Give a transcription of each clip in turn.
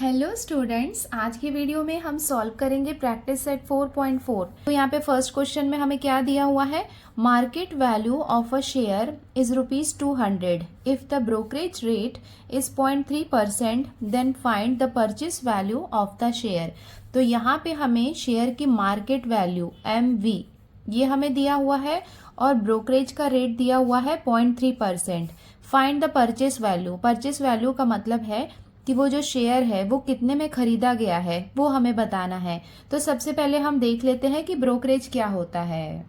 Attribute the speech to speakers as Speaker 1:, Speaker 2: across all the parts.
Speaker 1: Hello students, आज की video में हम सॉल्व करेंगे प्रैक्टिस सेट 4.4। तो यहाँ पे फर्स्ट क्वेश्चन में हमें क्या दिया हुआ है, market value of a share is ₹200 if the brokerage rate is 0.3% then find the purchase value of the share. तो यहाँ पे हमें शेयर की मार्केट वैल्यू MV ये हमें दिया हुआ है और ब्रोकरेज का रेट दिया हुआ है 0.3%। Find the purchase value, purchase value का मतलब है कि वो जो शेयर है वो कितने में खरीदा गया है वो हमें बताना है। तो सबसे पहले हम देख लेते हैं कि ब्रोकरेज क्या होता है।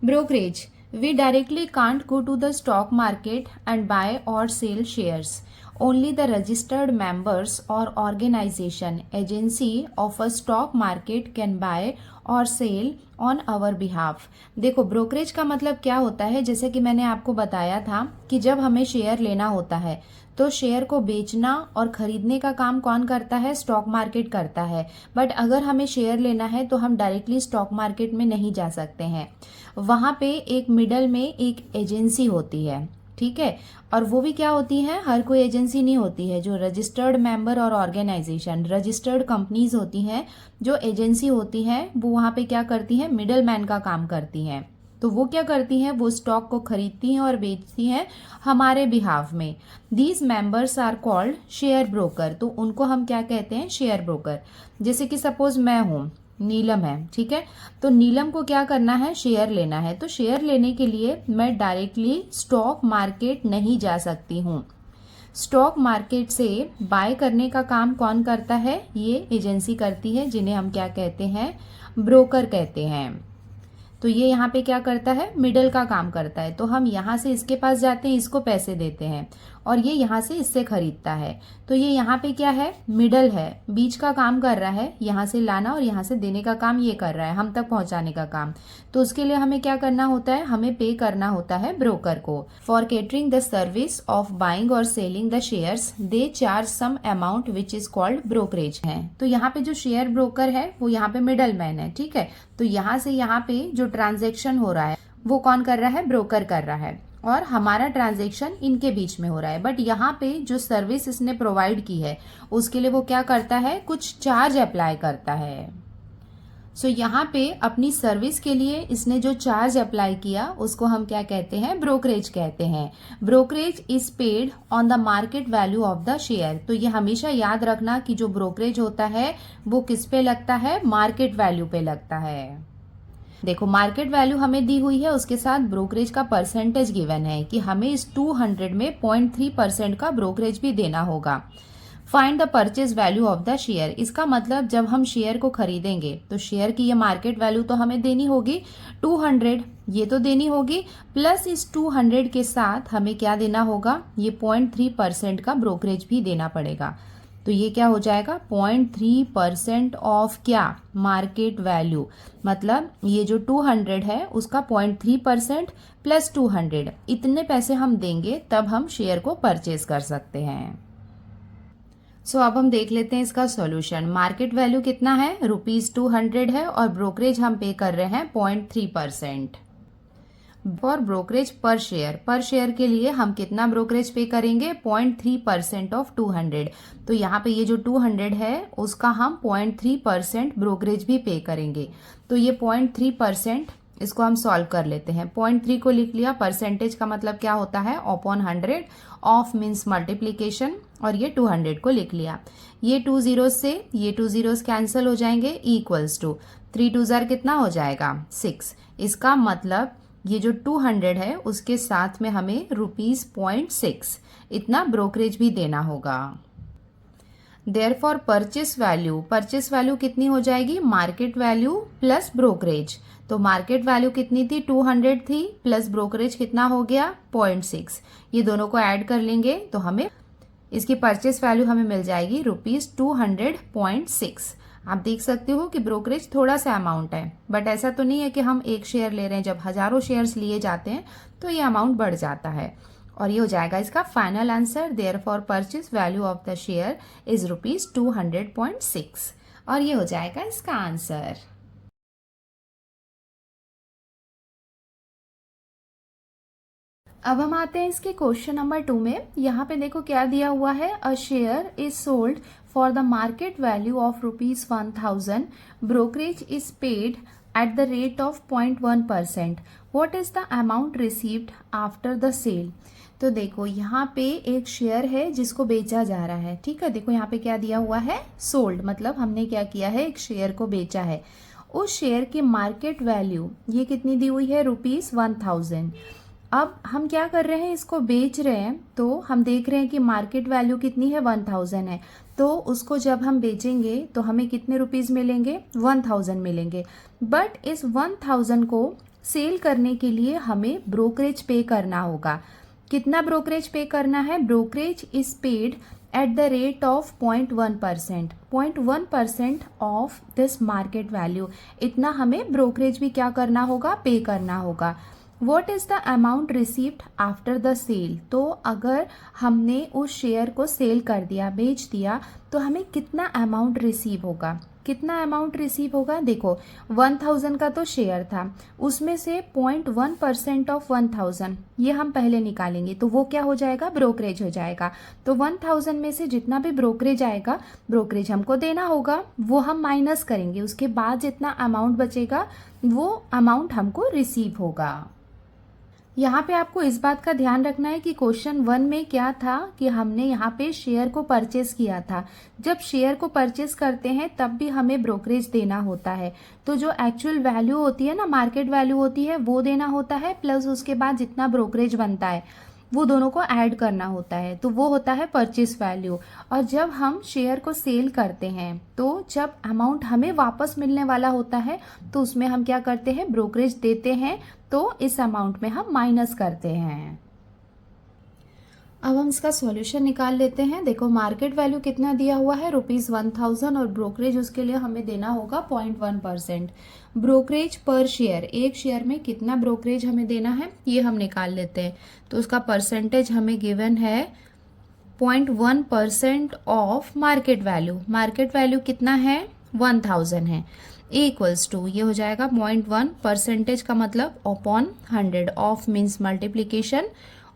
Speaker 1: Brokerage, we directly can't go to the stock market and buy और sell shares. Only the registered members or organization agency of a stock market can buy और सेल ऑन आवर बिहाफ। देखो, brokerage का मतलब क्या होता है, जैसे कि मैंने आपको बताया था कि जब हमें शेयर लेना होता है तो शेयर को बेचना और खरीदने का काम कौन करता है, स्टॉक मार्केट करता है। बट अगर हमें शेयर लेना है तो हम डायरेक्टली स्टॉक मार्केट में नहीं जा सकते हैं, वहां पे एक मिडल में एक एजेंसी होती है, ठीक है। और वो भी क्या होती है, हर कोई एजेंसी नहीं होती है। जो रजिस्टर्ड मेंबर और ऑर्गेनाइजेशन, रजिस्टर्ड कंपनीज होती हैं, जो एजेंसी होती हैं, वो वहां पे क्या करती हैं, मिडल मैन का काम करती हैं। तो वो क्या करती हैं, वो स्टॉक को खरीदती हैं और बेचती हैं हमारे बिहाफ में। These members are called share broker. तो उनको हम क्या कहते हैं, शेयर ब्रोकर। जैसे कि सपोज मैं हूं, नीलम है, ठीक है। तो नीलम को क्या करना है, शेयर लेना है। तो शेयर लेने के लिए मैं डायरेक्टली स्टॉक मार्केट नहीं जा सकती हूँ। स्टॉक मार्केट से बाय करने का काम कौन करता है, ये एजेंसी करती है, जिन्हें हम क्या कहते हैं, ब्रोकर कहते हैं। तो ये यहाँ पे क्या करता है, मिडल का काम करता है। तो हम यहाँ से इसके पास जाते हैं, इसको पैसे देते हैं और ये यहाँ से इससे खरीदता है। तो ये यहाँ पे क्या है, मिडल है, बीच का काम कर रहा है, यहाँ से लाना और यहाँ से देने का काम ये कर रहा है, हम तक पहुंचाने का काम। तो उसके लिए हमें क्या करना होता है, हमें पे करना होता है ब्रोकर को। For catering the service of buying और selling the shares they charge some amount which is called brokerage है। तो यहाँ पे जो शेयर ब्रोकर है वो यहाँ पे मिडल मैन है, ठीक है। तो यहाँ से यहाँ पे जो ट्रांजैक्शन हो रहा है वो कौन कर रहा है, ब्रोकर कर रहा है, और हमारा ट्रांजैक्शन इनके बीच में हो रहा है। बट यहाँ पे जो सर्विस इसने प्रोवाइड की है उसके लिए वो क्या करता है, कुछ चार्ज अप्लाई करता है। सो यहाँ पे अपनी सर्विस के लिए इसने जो चार्ज अप्लाई किया उसको हम क्या कहते हैं, ब्रोकरेज कहते हैं। Brokerage is paid on the market value of the share. तो ये हमेशा याद रखना कि जो ब्रोकरेज होता है वो किस पे लगता है, मार्केट वैल्यू पे लगता है। देखो, मार्केट वैल्यू हमें दी हुई है, उसके साथ ब्रोकरेज का परसेंटेज गिवन है कि हमें इस 200 में 0.3% का ब्रोकरेज भी देना होगा। Find the purchase value of the share. इसका मतलब जब हम शेयर को खरीदेंगे तो शेयर की ये मार्केट वैल्यू तो हमें देनी होगी 200, ये तो देनी होगी, प्लस इस 200 के साथ हमें क्या देना होगा, ये 0.3% का ब्रोकरेज भी देना पड़ेगा। तो ये क्या हो जाएगा, 0.3% ऑफ क्या, मार्केट वैल्यू। मतलब ये जो 200 है उसका 0.3% प्लस 200, इतने पैसे हम देंगे तब हम शेयर को परचेज कर सकते हैं। सो अब हम देख लेते हैं इसका सॉल्यूशन। मार्केट वैल्यू कितना है, ₹200 है और ब्रोकरेज हम पे कर रहे हैं 0.3%। फॉर ब्रोकरेज पर शेयर के लिए हम कितना ब्रोकरेज पे करेंगे, 0.3% ऑफ 200। तो यहाँ पे ये जो 200 है उसका हम 0.3% ब्रोकरेज भी पे करेंगे। तो ये 0.3%, इसको हम सॉल्व कर लेते हैं। 0.3 को लिख लिया, परसेंटेज का मतलब क्या होता है, अपॉन 100, ऑफ मीन्स मल्टीप्लीकेशन, और ये 200 को लिख लिया। ये 2 जीरोस से ये 2 जीरोस कैंसिल हो जाएंगे, इक्वल्स टू 3 2 जार कितना हो जाएगा, 6। इसका मतलब ये जो 200 है उसके साथ में हमें ₹0.6 इतना ब्रोकरेज भी देना होगा। देयरफॉर परचेस वैल्यू कितनी हो जाएगी, मार्केट वैल्यू प्लस ब्रोकरेज। तो मार्केट वैल्यू कितनी थी, 200 थी, प्लस ब्रोकरेज कितना हो गया, 0.6। ये दोनों को ऐड कर लेंगे तो हमें इसकी परचेस वैल्यू हमें मिल जाएगी ₹200.6। आप देख सकते हो कि ब्रोकरेज थोड़ा सा अमाउंट है, बट ऐसा तो नहीं है कि हम एक शेयर ले रहे हैं। जब हजारों शेयर्स लिए जाते हैं तो ये अमाउंट बढ़ जाता है। और ये हो जाएगा इसका final answer. Therefore purchase value of the share is ₹200.6, और ये हो जाएगा इसका आंसर। अब हम आते हैं इसके क्वेश्चन नंबर 2 में। यहाँ पे देखो क्या दिया हुआ है, a share is sold for the market value of ₹1000, brokerage is paid at the rate of 0.1%, what is the amount received after the sale. तो देखो यहाँ पे एक शेयर है जिसको बेचा जा रहा है, ठीक है। देखो यहाँ पे क्या दिया हुआ है, सोल्ड, मतलब हमने क्या किया है, एक शेयर को बेचा है। उस शेयर की मार्केट वैल्यू ये कितनी दी हुई है, ₹1000। अब हम क्या कर रहे हैं, इसको बेच रहे हैं, तो हम देख रहे हैं कि मार्केट वैल्यू कितनी है, 1000 है। तो उसको जब हम बेचेंगे तो हमें कितने रुपीज़ मिलेंगे, 1000 मिलेंगे। बट इस 1000 को सेल करने के लिए हमें ब्रोकरेज पे करना होगा। कितना ब्रोकरेज पे करना है, brokerage is paid at the rate of 0.1%, 0.1% of this market value. इतना हमें ब्रोकरेज भी क्या करना होगा, पे करना होगा। What is the amount received after the sale. तो अगर हमने उस शेयर को सेल कर दिया, बेच दिया, तो हमें कितना अमाउंट रिसीव होगा, कितना अमाउंट रिसीव होगा। देखो 1000 का तो शेयर था, उसमें से 0.1% ऑफ 1000 ये हम पहले निकालेंगे, तो वो क्या हो जाएगा, ब्रोकरेज हो जाएगा। तो 1000 में से जितना भी ब्रोकरेज आएगा, ब्रोकरेज हमको देना होगा, वो हम माइनस करेंगे, उसके बाद जितना अमाउंट बचेगा वो अमाउंट हमको रिसीव होगा। यहाँ पे आपको इस बात का ध्यान रखना है कि क्वेश्चन 1 में क्या था कि हमने यहाँ पे शेयर को परचेस किया था। जब शेयर को परचेस करते हैं तब भी हमें ब्रोकरेज देना होता है। तो जो एक्चुअल वैल्यू होती है ना, मार्केट वैल्यू होती है, वो देना होता है, प्लस उसके बाद जितना ब्रोकरेज बनता है वो दोनों को ऐड करना होता है, तो वो होता है परचेस वैल्यू। और जब हम शेयर को सेल करते हैं तो जब अमाउंट हमें वापस मिलने वाला होता है तो उसमें हम क्या करते हैं, ब्रोकरेज देते हैं, तो इस अमाउंट में हम माइनस करते हैं। अब हम इसका सॉल्यूशन निकाल लेते हैं। देखो मार्केट वैल्यू कितना दिया हुआ है, ₹1000, और ब्रोकरेज उसके लिए हमें देना होगा 0.1%। ब्रोकरेज पर शेयर, एक शेयर में कितना ब्रोकरेज हमें देना है ये हम निकाल लेते हैं। तो उसका परसेंटेज हमें गिवन है 0.1% of market value. Market value कितना है, 1000 है, इक्वल्स टू ये हो जाएगा 0.1% का मतलब अपॉन 100, ऑफ मीन्स मल्टीप्लीकेशन,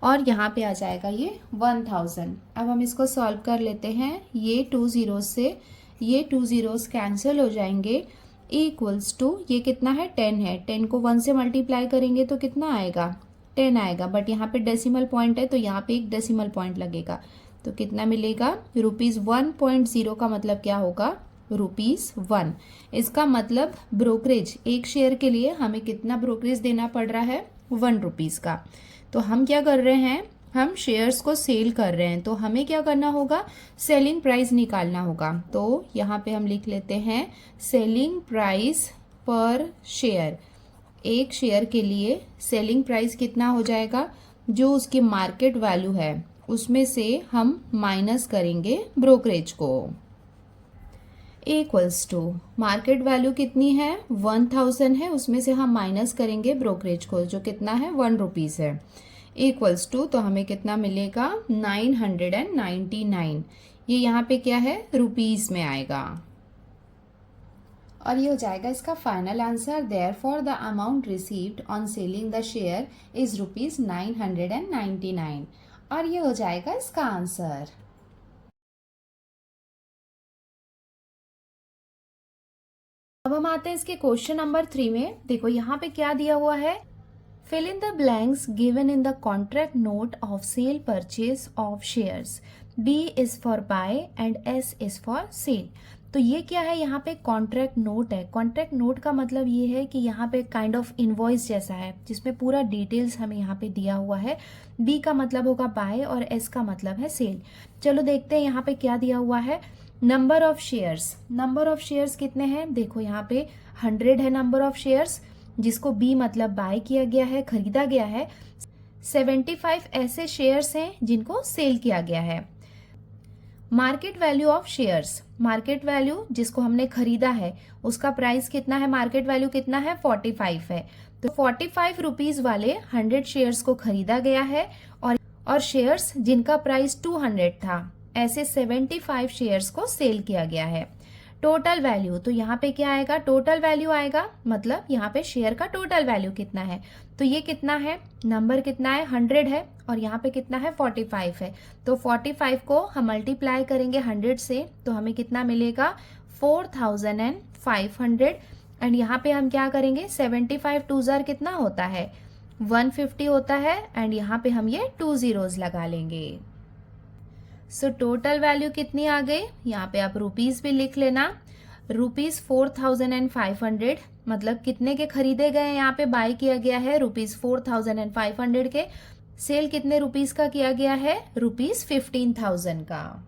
Speaker 1: और यहाँ पे आ जाएगा ये 1000। अब हम इसको सॉल्व कर लेते हैं। ये 2 zeros से ये 2 zeros कैंसिल हो जाएंगे, इक्वल्स टू ये कितना है, 10 है। 10 को 1 से मल्टीप्लाई करेंगे तो कितना आएगा, 10 आएगा। बट यहाँ पे डेसिमल पॉइंट है तो यहाँ पे एक डेसिमल पॉइंट लगेगा, तो कितना मिलेगा, ₹1.0 का मतलब क्या होगा, ₹1। इसका मतलब ब्रोकरेज एक शेयर के लिए हमें कितना ब्रोकरेज देना पड़ रहा है, ₹1 का। तो हम क्या कर रहे हैं, हम शेयर्स को सेल कर रहे हैं, तो हमें क्या करना होगा, सेलिंग प्राइस निकालना होगा। तो यहाँ पे हम लिख लेते हैं सेलिंग प्राइस पर शेयर। एक शेयर के लिए सेलिंग प्राइस कितना हो जाएगा, जो उसकी मार्केट वैल्यू है उसमें से हम माइनस करेंगे ब्रोकरेज को, इक्वल्स टू मार्केट वैल्यू कितनी है, 1000 है, उसमें से हम माइनस करेंगे ब्रोकरेज को जो कितना है, ₹1 है, इक्वल्स टू तो हमें कितना मिलेगा, 999। ये यहाँ पे क्या है, रुपीस में आएगा, और ये हो जाएगा इसका final answer. Therefore the amount received on selling the share is ₹999, और ये हो जाएगा इसका आंसर। अब हम आते हैं इसके क्वेश्चन नंबर 3 में। देखो यहाँ पे क्या दिया हुआ है, fill in the blanks given in the contract note of sale purchase of shares. B is for buy and S is for sale. तो ये क्या है, यहाँ पे कॉन्ट्रैक्ट नोट है। कॉन्ट्रैक्ट नोट का मतलब ये है कि यहाँ पे काइंड ऑफ इनवॉइस जैसा है जिसमें पूरा डिटेल्स हमें यहाँ पे दिया हुआ है। B का मतलब होगा बाय और S का मतलब है सेल। चलो देखते हैं यहाँ पे क्या दिया हुआ है। Number of shares, number of shares कितने हैं, देखो यहाँ पे 100 है नंबर ऑफ शेयर्स, जिसको बी मतलब बाय किया गया है, खरीदा गया है। 75 ऐसे शेयर्स हैं जिनको सेल किया गया है। Market value of shares, market value जिसको हमने खरीदा है उसका प्राइस कितना है, मार्केट वैल्यू कितना है, 45 है। तो 45 रुपीज वाले 100 शेयर्स को खरीदा गया है, और शेयर्स जिनका प्राइस 200 था, ऐसे 75 शेयर्स को सेल किया गया है। टोटल वैल्यू, तो यहाँ पे क्या आएगा, टोटल वैल्यू आएगा, मतलब यहाँ पे शेयर का टोटल वैल्यू कितना है। तो ये कितना है, नंबर कितना है, 100 है, और यहाँ पे कितना है, 45 है। तो 45 को हम मल्टीप्लाई करेंगे 100 से, तो हमें कितना मिलेगा, 4500। एंड यहाँ पे हम क्या करेंगे, 75 टू ज़र कितना होता है, 150 होता है, एंड यहाँ पे हम ये 2 zeros लगा लेंगे। सो टोटल वैल्यू कितनी आ गई, यहाँ पे आप रुपीस भी लिख लेना, रुपीज 4500, मतलब कितने के खरीदे गए, यहाँ पे बाय किया गया है रुपीज 4500 के। सेल कितने रुपीस का किया गया है, रुपीज 15,000 का।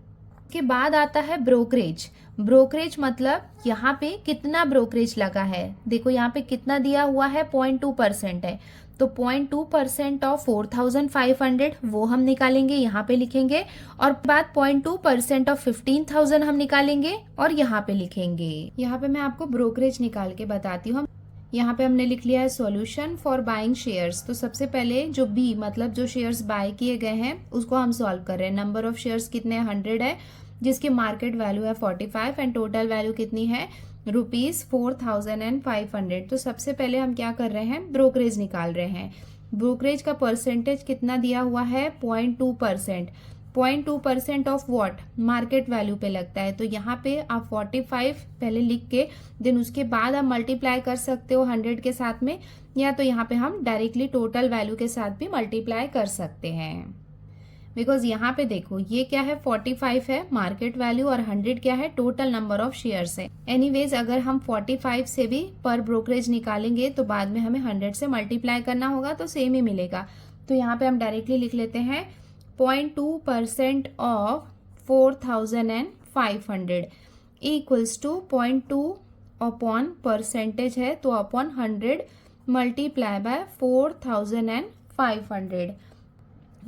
Speaker 1: के बाद आता है ब्रोकरेज। ब्रोकरेज मतलब यहाँ पे कितना ब्रोकरेज लगा है, देखो यहाँ पे कितना दिया हुआ है, 0.2% है, तो 0.2% ऑफ 4500 वो हम निकालेंगे, यहाँ पे लिखेंगे, और बाद 0.2% ऑफ 15,000 हम निकालेंगे और यहाँ पे लिखेंगे। यहाँ पे मैं आपको ब्रोकरेज निकाल के बताती हूँ। यहाँ पे हमने लिख लिया है सॉल्यूशन फॉर बाइंग शेयर्स। तो सबसे पहले जो बी मतलब जो शेयर्स बाय किए गए हैं उसको हम सॉल्व कर रहे हैं। नंबर ऑफ शेयर्स कितने, 100 है, जिसकी मार्केट वैल्यू है 45 एंड टोटल वैल्यू कितनी है, रुपीज 4500। तो सबसे पहले हम क्या कर रहे हैं, ब्रोकरेज निकाल रहे हैं। ब्रोकरेज का परसेंटेज कितना दिया हुआ है, 0.2%। 0.2% ऑफ व्हाट, मार्केट वैल्यू पे लगता है। तो यहाँ पे आप 45 पहले लिख के देन उसके बाद आप मल्टीप्लाई कर सकते हो 100 के साथ में, या तो यहाँ पे हम डायरेक्टली टोटल वैल्यू के साथ भी मल्टीप्लाई कर सकते हैं। बिकॉज यहाँ पे देखो ये क्या है, 45 है मार्केट वैल्यू और 100 क्या है, टोटल नंबर ऑफ शेयर्स है। एनीवेज अगर हम 45 से भी पर ब्रोकरेज निकालेंगे तो बाद में हमें 100 से मल्टीप्लाई करना होगा तो सेम ही मिलेगा। तो यहाँ पे हम डायरेक्टली लिख लेते हैं 0.2% of 4500 equals to 0.2 upon percentage है तो अपॉन 100 मल्टीप्लाई बाय 4500।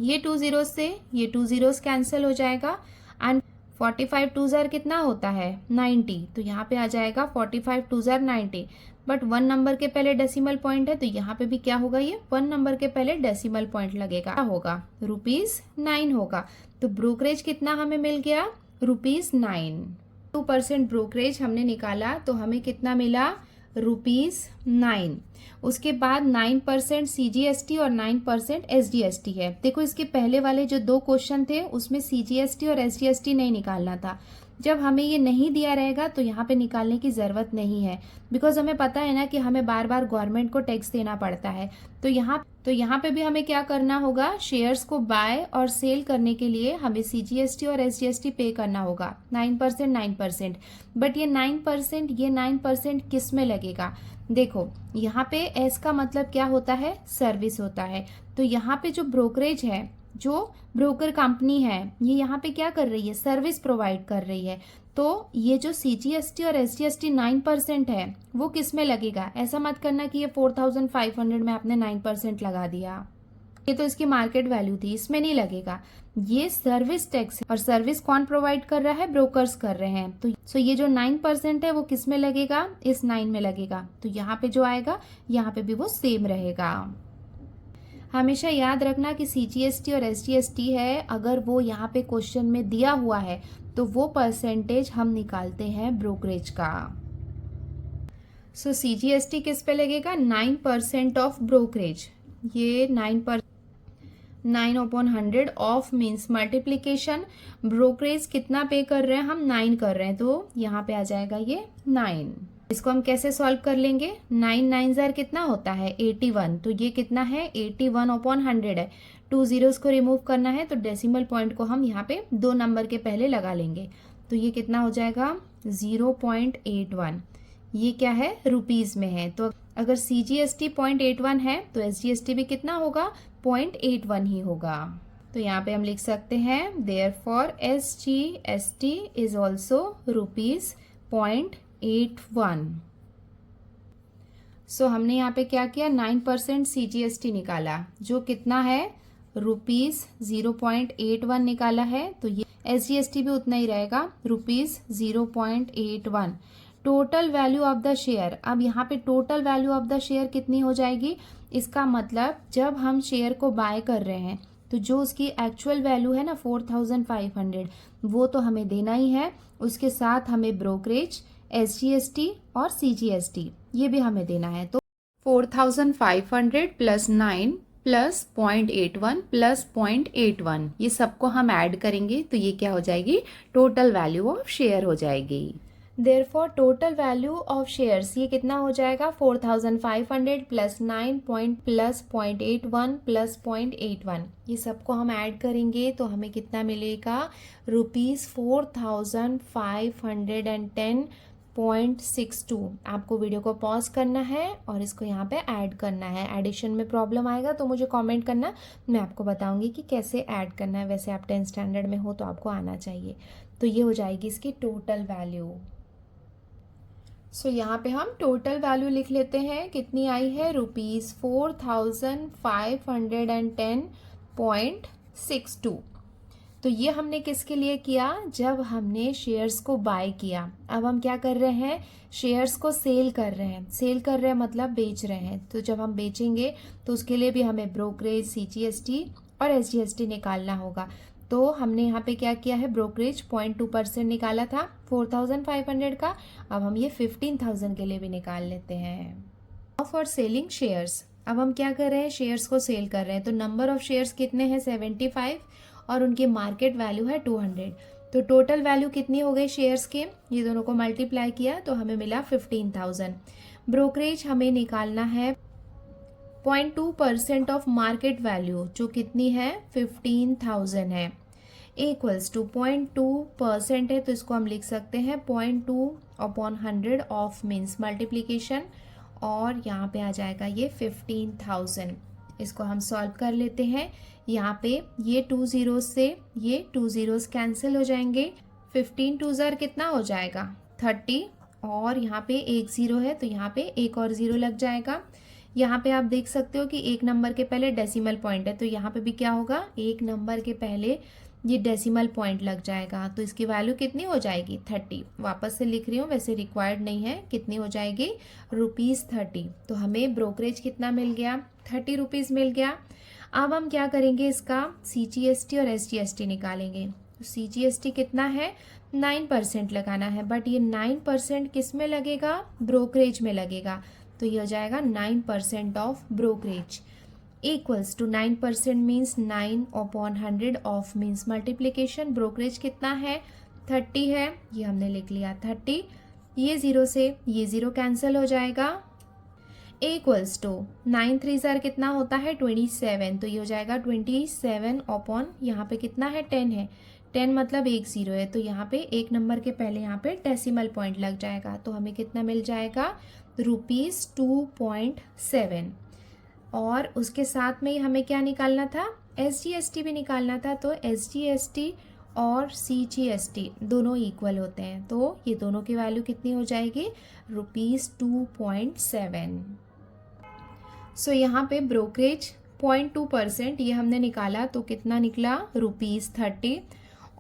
Speaker 1: ये 2 zeros से ये 2 zeros कैंसिल हो जाएगा एंड 45 2 ज़र कितना होता है, 90। तो यहाँ पे आ जाएगा 45 2 ज़र 90। बट 1 नंबर के पहले डेसिमल पॉइंट है तो यहाँ पे भी क्या होगा, ये 1 नंबर के पहले डेसिमल पॉइंट लगेगा, क्या होगा, ₹9 होगा। तो ब्रोकरेज कितना हमें मिल गया, ₹9। 2% ब्रोकरेज हमने निकाला तो हमें कितना मिला, ₹9। उसके बाद 9% CGST और 9% SGST है। देखो इसके पहले वाले जो 2 क्वेश्चन थे उसमें CGST और SGST नहीं निकालना था। जब हमें ये नहीं दिया रहेगा तो यहाँ पे निकालने की ज़रूरत नहीं है, बिकॉज हमें पता है ना कि हमें बार बार गवर्नमेंट को टैक्स देना पड़ता है। तो यहाँ पे भी हमें क्या करना होगा, शेयर्स को बाय और सेल करने के लिए हमें CGST और SGST पे करना होगा 9%। बट ये 9% किस में लगेगा, देखो यहाँ पे एस का मतलब क्या होता है, सर्विस होता है। तो यहाँ पे जो ब्रोकरेज है, जो ब्रोकर कंपनी है, ये यहाँ पे क्या कर रही है, सर्विस प्रोवाइड कर रही है। तो ये जो CGST और SGST 9% है वो किस में लगेगा, ऐसा मत करना कि ये 4500 में आपने 9% लगा दिया, ये तो इसकी मार्केट वैल्यू थी, इसमें नहीं लगेगा। ये सर्विस टैक्स है और सर्विस कौन प्रोवाइड कर रहा है, ब्रोकर्स कर रहे हैं। तो ये जो 9% है वो किस में लगेगा, इस 9 में लगेगा। तो यहाँ पे जो आएगा यहाँ पे भी वो सेम रहेगा। हमेशा याद रखना कि CGST और SGST है, अगर वो यहाँ पे क्वेश्चन में दिया हुआ है तो वो परसेंटेज हम निकालते हैं ब्रोकरेज का। सो CGST किस पे लगेगा, 9% ऑफ ब्रोकरेज। ये 9/100 ऑफ मीन्स मल्टीप्लीकेशन, ब्रोकरेज कितना पे कर रहे हैं हम, 9 कर रहे हैं, तो यहाँ पे आ जाएगा ये 9। इसको हम कैसे सॉल्व कर लेंगे, 9 9 ज़र कितना होता है, 81। तो ये कितना है, 81/100 है। 2 zeros को रिमूव करना है तो डेसिमल पॉइंट को हम यहाँ पे 2 नंबर के पहले लगा लेंगे। तो ये कितना हो जाएगा, 0.81। ये क्या है, रुपीज में है। तो अगर CGST 0.81 है तो SGST भी कितना होगा, 0.81 ही होगा। तो यहाँ पे हम लिख सकते हैं देयरफॉर SGST इज ऑल्सो ₹0.81। सो हमने यहाँ पे क्या किया, 9% CGST निकाला जो कितना है, ₹0.81 निकाला है। तो ये SGST भी उतना ही रहेगा, ₹0.81। Total value of the share, अब यहाँ पे total value of the share कितनी हो जाएगी, इसका मतलब जब हम शेयर को बाय कर रहे हैं तो जो उसकी एक्चुअल वैल्यू है ना 4500, वो तो हमें देना ही है। उसके साथ हमें ब्रोकरेज, SGST और CGST ये भी हमें देना है। तो 4500 प्लस 9 प्लस 0.81 प्लस 0.81 ये सबको हम ऐड करेंगे तो ये क्या हो जाएगी, टोटल वैल्यू ऑफ शेयर हो जाएगी। Therefore total value of shares ये कितना हो जाएगा, 4500 प्लस 9 प्लस 0.81 प्लस 0.81 ये सबको हम ऐड करेंगे तो हमें कितना मिलेगा, ₹4510.62। आपको वीडियो को पॉज करना है और इसको यहाँ पे ऐड करना है। एडिशन में प्रॉब्लम आएगा तो मुझे कमेंट करना, मैं आपको बताऊंगी कि कैसे ऐड करना है। वैसे आप 10th स्टैंडर्ड में हो तो आपको आना चाहिए। तो ये हो जाएगी इसकी टोटल वैल्यू। सो यहाँ पे हम टोटल वैल्यू लिख लेते हैं, कितनी आई है, ₹4510.62। तो ये हमने किसके लिए किया, जब हमने शेयर्स को बाय किया। अब हम क्या कर रहे हैं, शेयर्स को सेल कर रहे हैं। सेल कर रहे हैं मतलब बेच रहे हैं। तो जब हम बेचेंगे तो उसके लिए भी हमें ब्रोकरेज, CGST और SGST निकालना होगा। तो हमने यहाँ पे क्या किया है, ब्रोकरेज 0.2% निकाला था 4500 का। अब हम ये 15000 के लिए भी निकाल लेते हैं। फॉर सेलिंग शेयर्स, अब हम क्या कर रहे हैं, शेयर्स को सेल कर रहे हैं। तो नंबर ऑफ शेयर्स कितने हैं, 75 और उनकी मार्केट वैल्यू है 200। तो टोटल वैल्यू कितनी हो गई शेयर्स के, ये दोनों को मल्टीप्लाई किया तो हमें मिला 15000। ब्रोकरेज हमें निकालना है 0.2% ऑफ मार्केट वैल्यू जो कितनी है 15000 है, इक्वल्स टू 0.2% है तो इसको हम लिख सकते हैं 0.2/100 ऑफ मीन्स मल्टीप्लीकेशन और यहाँ पे आ जाएगा ये 15000। इसको हम सॉल्व कर लेते हैं। यहाँ पे ये 2 zeros से ये 2 zeros कैंसिल हो जाएंगे। 15 2 ज़र कितना हो जाएगा 30 और यहाँ पे 1 0 है तो यहाँ पे एक और 0 लग जाएगा। यहाँ पे आप देख सकते हो कि एक नंबर के पहले डेसिमल पॉइंट है तो यहाँ पे भी क्या होगा, एक नंबर के पहले ये डेसिमल पॉइंट लग जाएगा। तो इसकी वैल्यू कितनी हो जाएगी 30। वापस से लिख रही हूँ, वैसे रिक्वायर्ड नहीं है। कितनी हो जाएगी ₹30। तो हमें ब्रोकरेज कितना मिल गया, ₹30 मिल गया। अब हम क्या करेंगे, इसका CGST और SGST निकालेंगे। तो CGST कितना है 9% लगाना है, बट ये 9% किस में लगेगा, ब्रोकरेज में लगेगा। तो ये हो जाएगा 9% of brokerage equals to 9% means 9/100 of means multiplication. Brokerage कितना है 30 है, ये हमने लिख लिया 30। ये 0 से ये 0 कैंसिल हो जाएगा इक्वल्स टू 9 3 ज़र कितना होता है 27। तो ये हो जाएगा 27 अपॉन यहाँ पे कितना है 10 है, 10 मतलब 1 0 है तो यहाँ पे एक नंबर के पहले यहाँ पे डेसिमल पॉइंट लग जाएगा। तो हमें कितना मिल जाएगा ₹2.7 और उसके साथ में ही हमें क्या निकालना था, SGST भी निकालना था। तो SGST और CGST दोनों इक्वल होते हैं तो ये दोनों की वैल्यू कितनी हो जाएगी ₹2.7। सो यहाँ पे ब्रोकरेज 0.2% ये हमने निकाला तो कितना निकला ₹30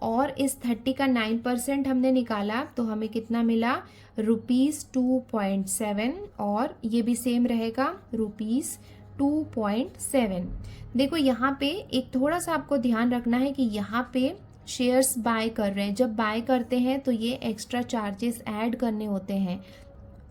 Speaker 1: और इस 30 का 9% हमने निकाला तो हमें कितना मिला ₹2.7 और ये भी सेम रहेगा ₹2.7। देखो यहाँ पे एक थोड़ा सा आपको ध्यान रखना है कि यहाँ पे शेयर्स बाय कर रहे हैं। जब बाय करते हैं तो ये एक्स्ट्रा चार्जेस ऐड करने होते हैं।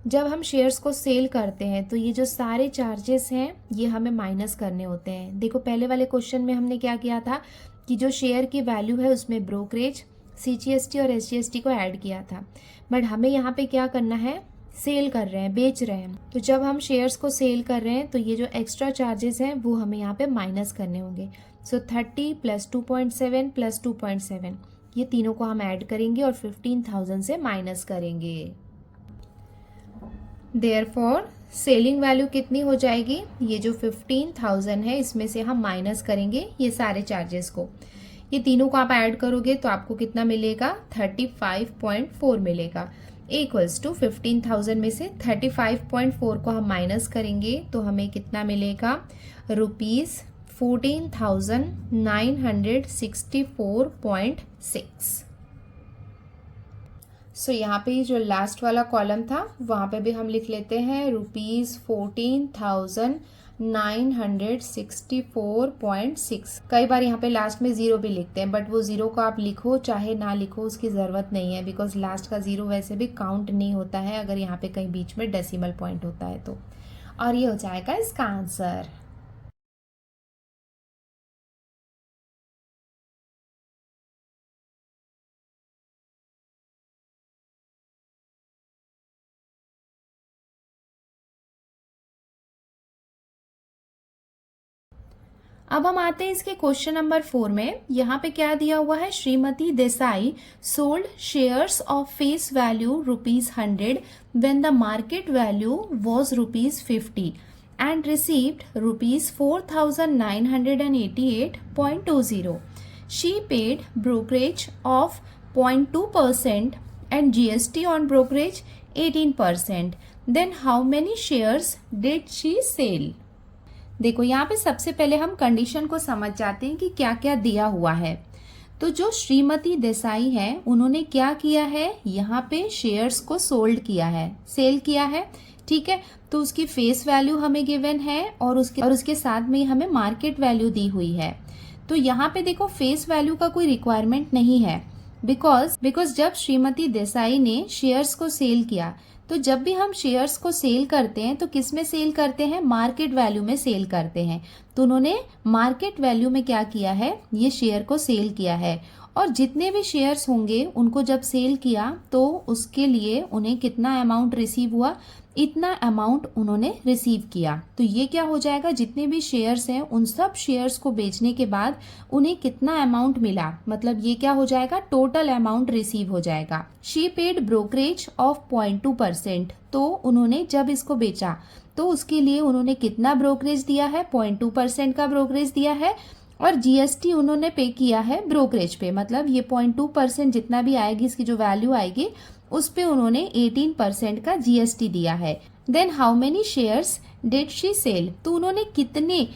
Speaker 1: जब हम शेयर्स को सेल करते हैं तो ये जो सारे चार्जेस हैं ये हमें माइनस करने होते हैं। देखो पहले वाले क्वेश्चन में हमने क्या किया था कि जो शेयर की वैल्यू है उसमें ब्रोकरेज, CGST और SGST को ऐड किया था, बट हमें यहाँ पे क्या करना है, सेल कर रहे हैं, बेच रहे हैं। तो जब हम शेयर्स को सेल कर रहे हैं तो ये जो एक्स्ट्रा चार्जेस हैं वो हमें यहाँ पे माइनस करने होंगे। सो 30 प्लस 2.7 प्लस 2.7 ये तीनों को हम ऐड करेंगे और 15000 से माइनस करेंगे। देयरफॉर सेलिंग वैल्यू कितनी हो जाएगी, ये जो 15000 है इसमें से हम माइनस करेंगे ये सारे चार्जेस को। ये तीनों को आप ऐड करोगे तो आपको कितना मिलेगा 35.4 मिलेगा इक्वल्स टू 15000 में से 35.4 को हम माइनस करेंगे तो हमें कितना मिलेगा ₹14,964.6। सो यहाँ पे जो लास्ट वाला कॉलम था वहाँ पे भी हम लिख लेते हैं ₹14,964.6 964.6। कई बार यहाँ पे लास्ट में जीरो भी लिखते हैं, बट वो जीरो को आप लिखो चाहे ना लिखो उसकी ज़रूरत नहीं है, बिकॉज लास्ट का जीरो वैसे भी काउंट नहीं होता है अगर यहाँ पे कहीं बीच में डेसिमल पॉइंट होता है तो। और ये हो जाएगा इसका आंसर। अब हम आते हैं इसके क्वेश्चन नंबर 4 में। यहाँ पे क्या दिया हुआ है, Shrimati Desai sold shares of face value ₹100 when the market value was ₹50 and received ₹4,988.20. She paid brokerage of 0.2% and GST on brokerage 18%. Then how many shares did she sell? देखो यहाँ पे सबसे पहले हम कंडीशन को समझ जाते हैं कि क्या क्या दिया हुआ है। तो जो श्रीमती देसाई है उन्होंने क्या किया है, यहाँ पे शेयर्स को सोल्ड किया है, सेल किया है, ठीक है। तो उसकी फेस वैल्यू हमें गिवन है और उसके साथ में हमें मार्केट वैल्यू दी हुई है। तो यहाँ पे देखो फेस वैल्यू का कोई रिक्वायरमेंट नहीं है, बिकॉज जब श्रीमती देसाई ने शेयर्स को सेल किया, तो जब भी हम शेयर्स को सेल करते हैं तो किस में सेल करते हैं, मार्केट वैल्यू में सेल करते हैं। तो उन्होंने मार्केट वैल्यू में क्या किया है, ये शेयर को सेल किया है। और जितने भी शेयर्स होंगे उनको जब सेल किया तो उसके लिए उन्हें कितना अमाउंट रिसीव हुआ, इतना अमाउंट उन्होंने रिसीव किया। तो ये क्या हो जाएगा, जितने भी शेयर्स हैं उन सब शेयर्स को बेचने के बाद उन्हें कितना अमाउंट मिला, मतलब ये क्या हो जाएगा, टोटल अमाउंट रिसीव हो जाएगा। She paid brokerage of 0.2%। तो उन्होंने जब इसको बेचा तो उसके लिए उन्होंने कितना ब्रोकरेज दिया है, 0.2% का ब्रोकरेज दिया है। और जीएसटी उन्होंने पे किया है ब्रोकरेज पे, मतलब ये 0.2% जितना भी आएगी, इसकी जो वैल्यू आएगी उस पे उन्होंने 18% का जीएसटी दिया है। Then how many shares did she sell, तो उन्होंने कितने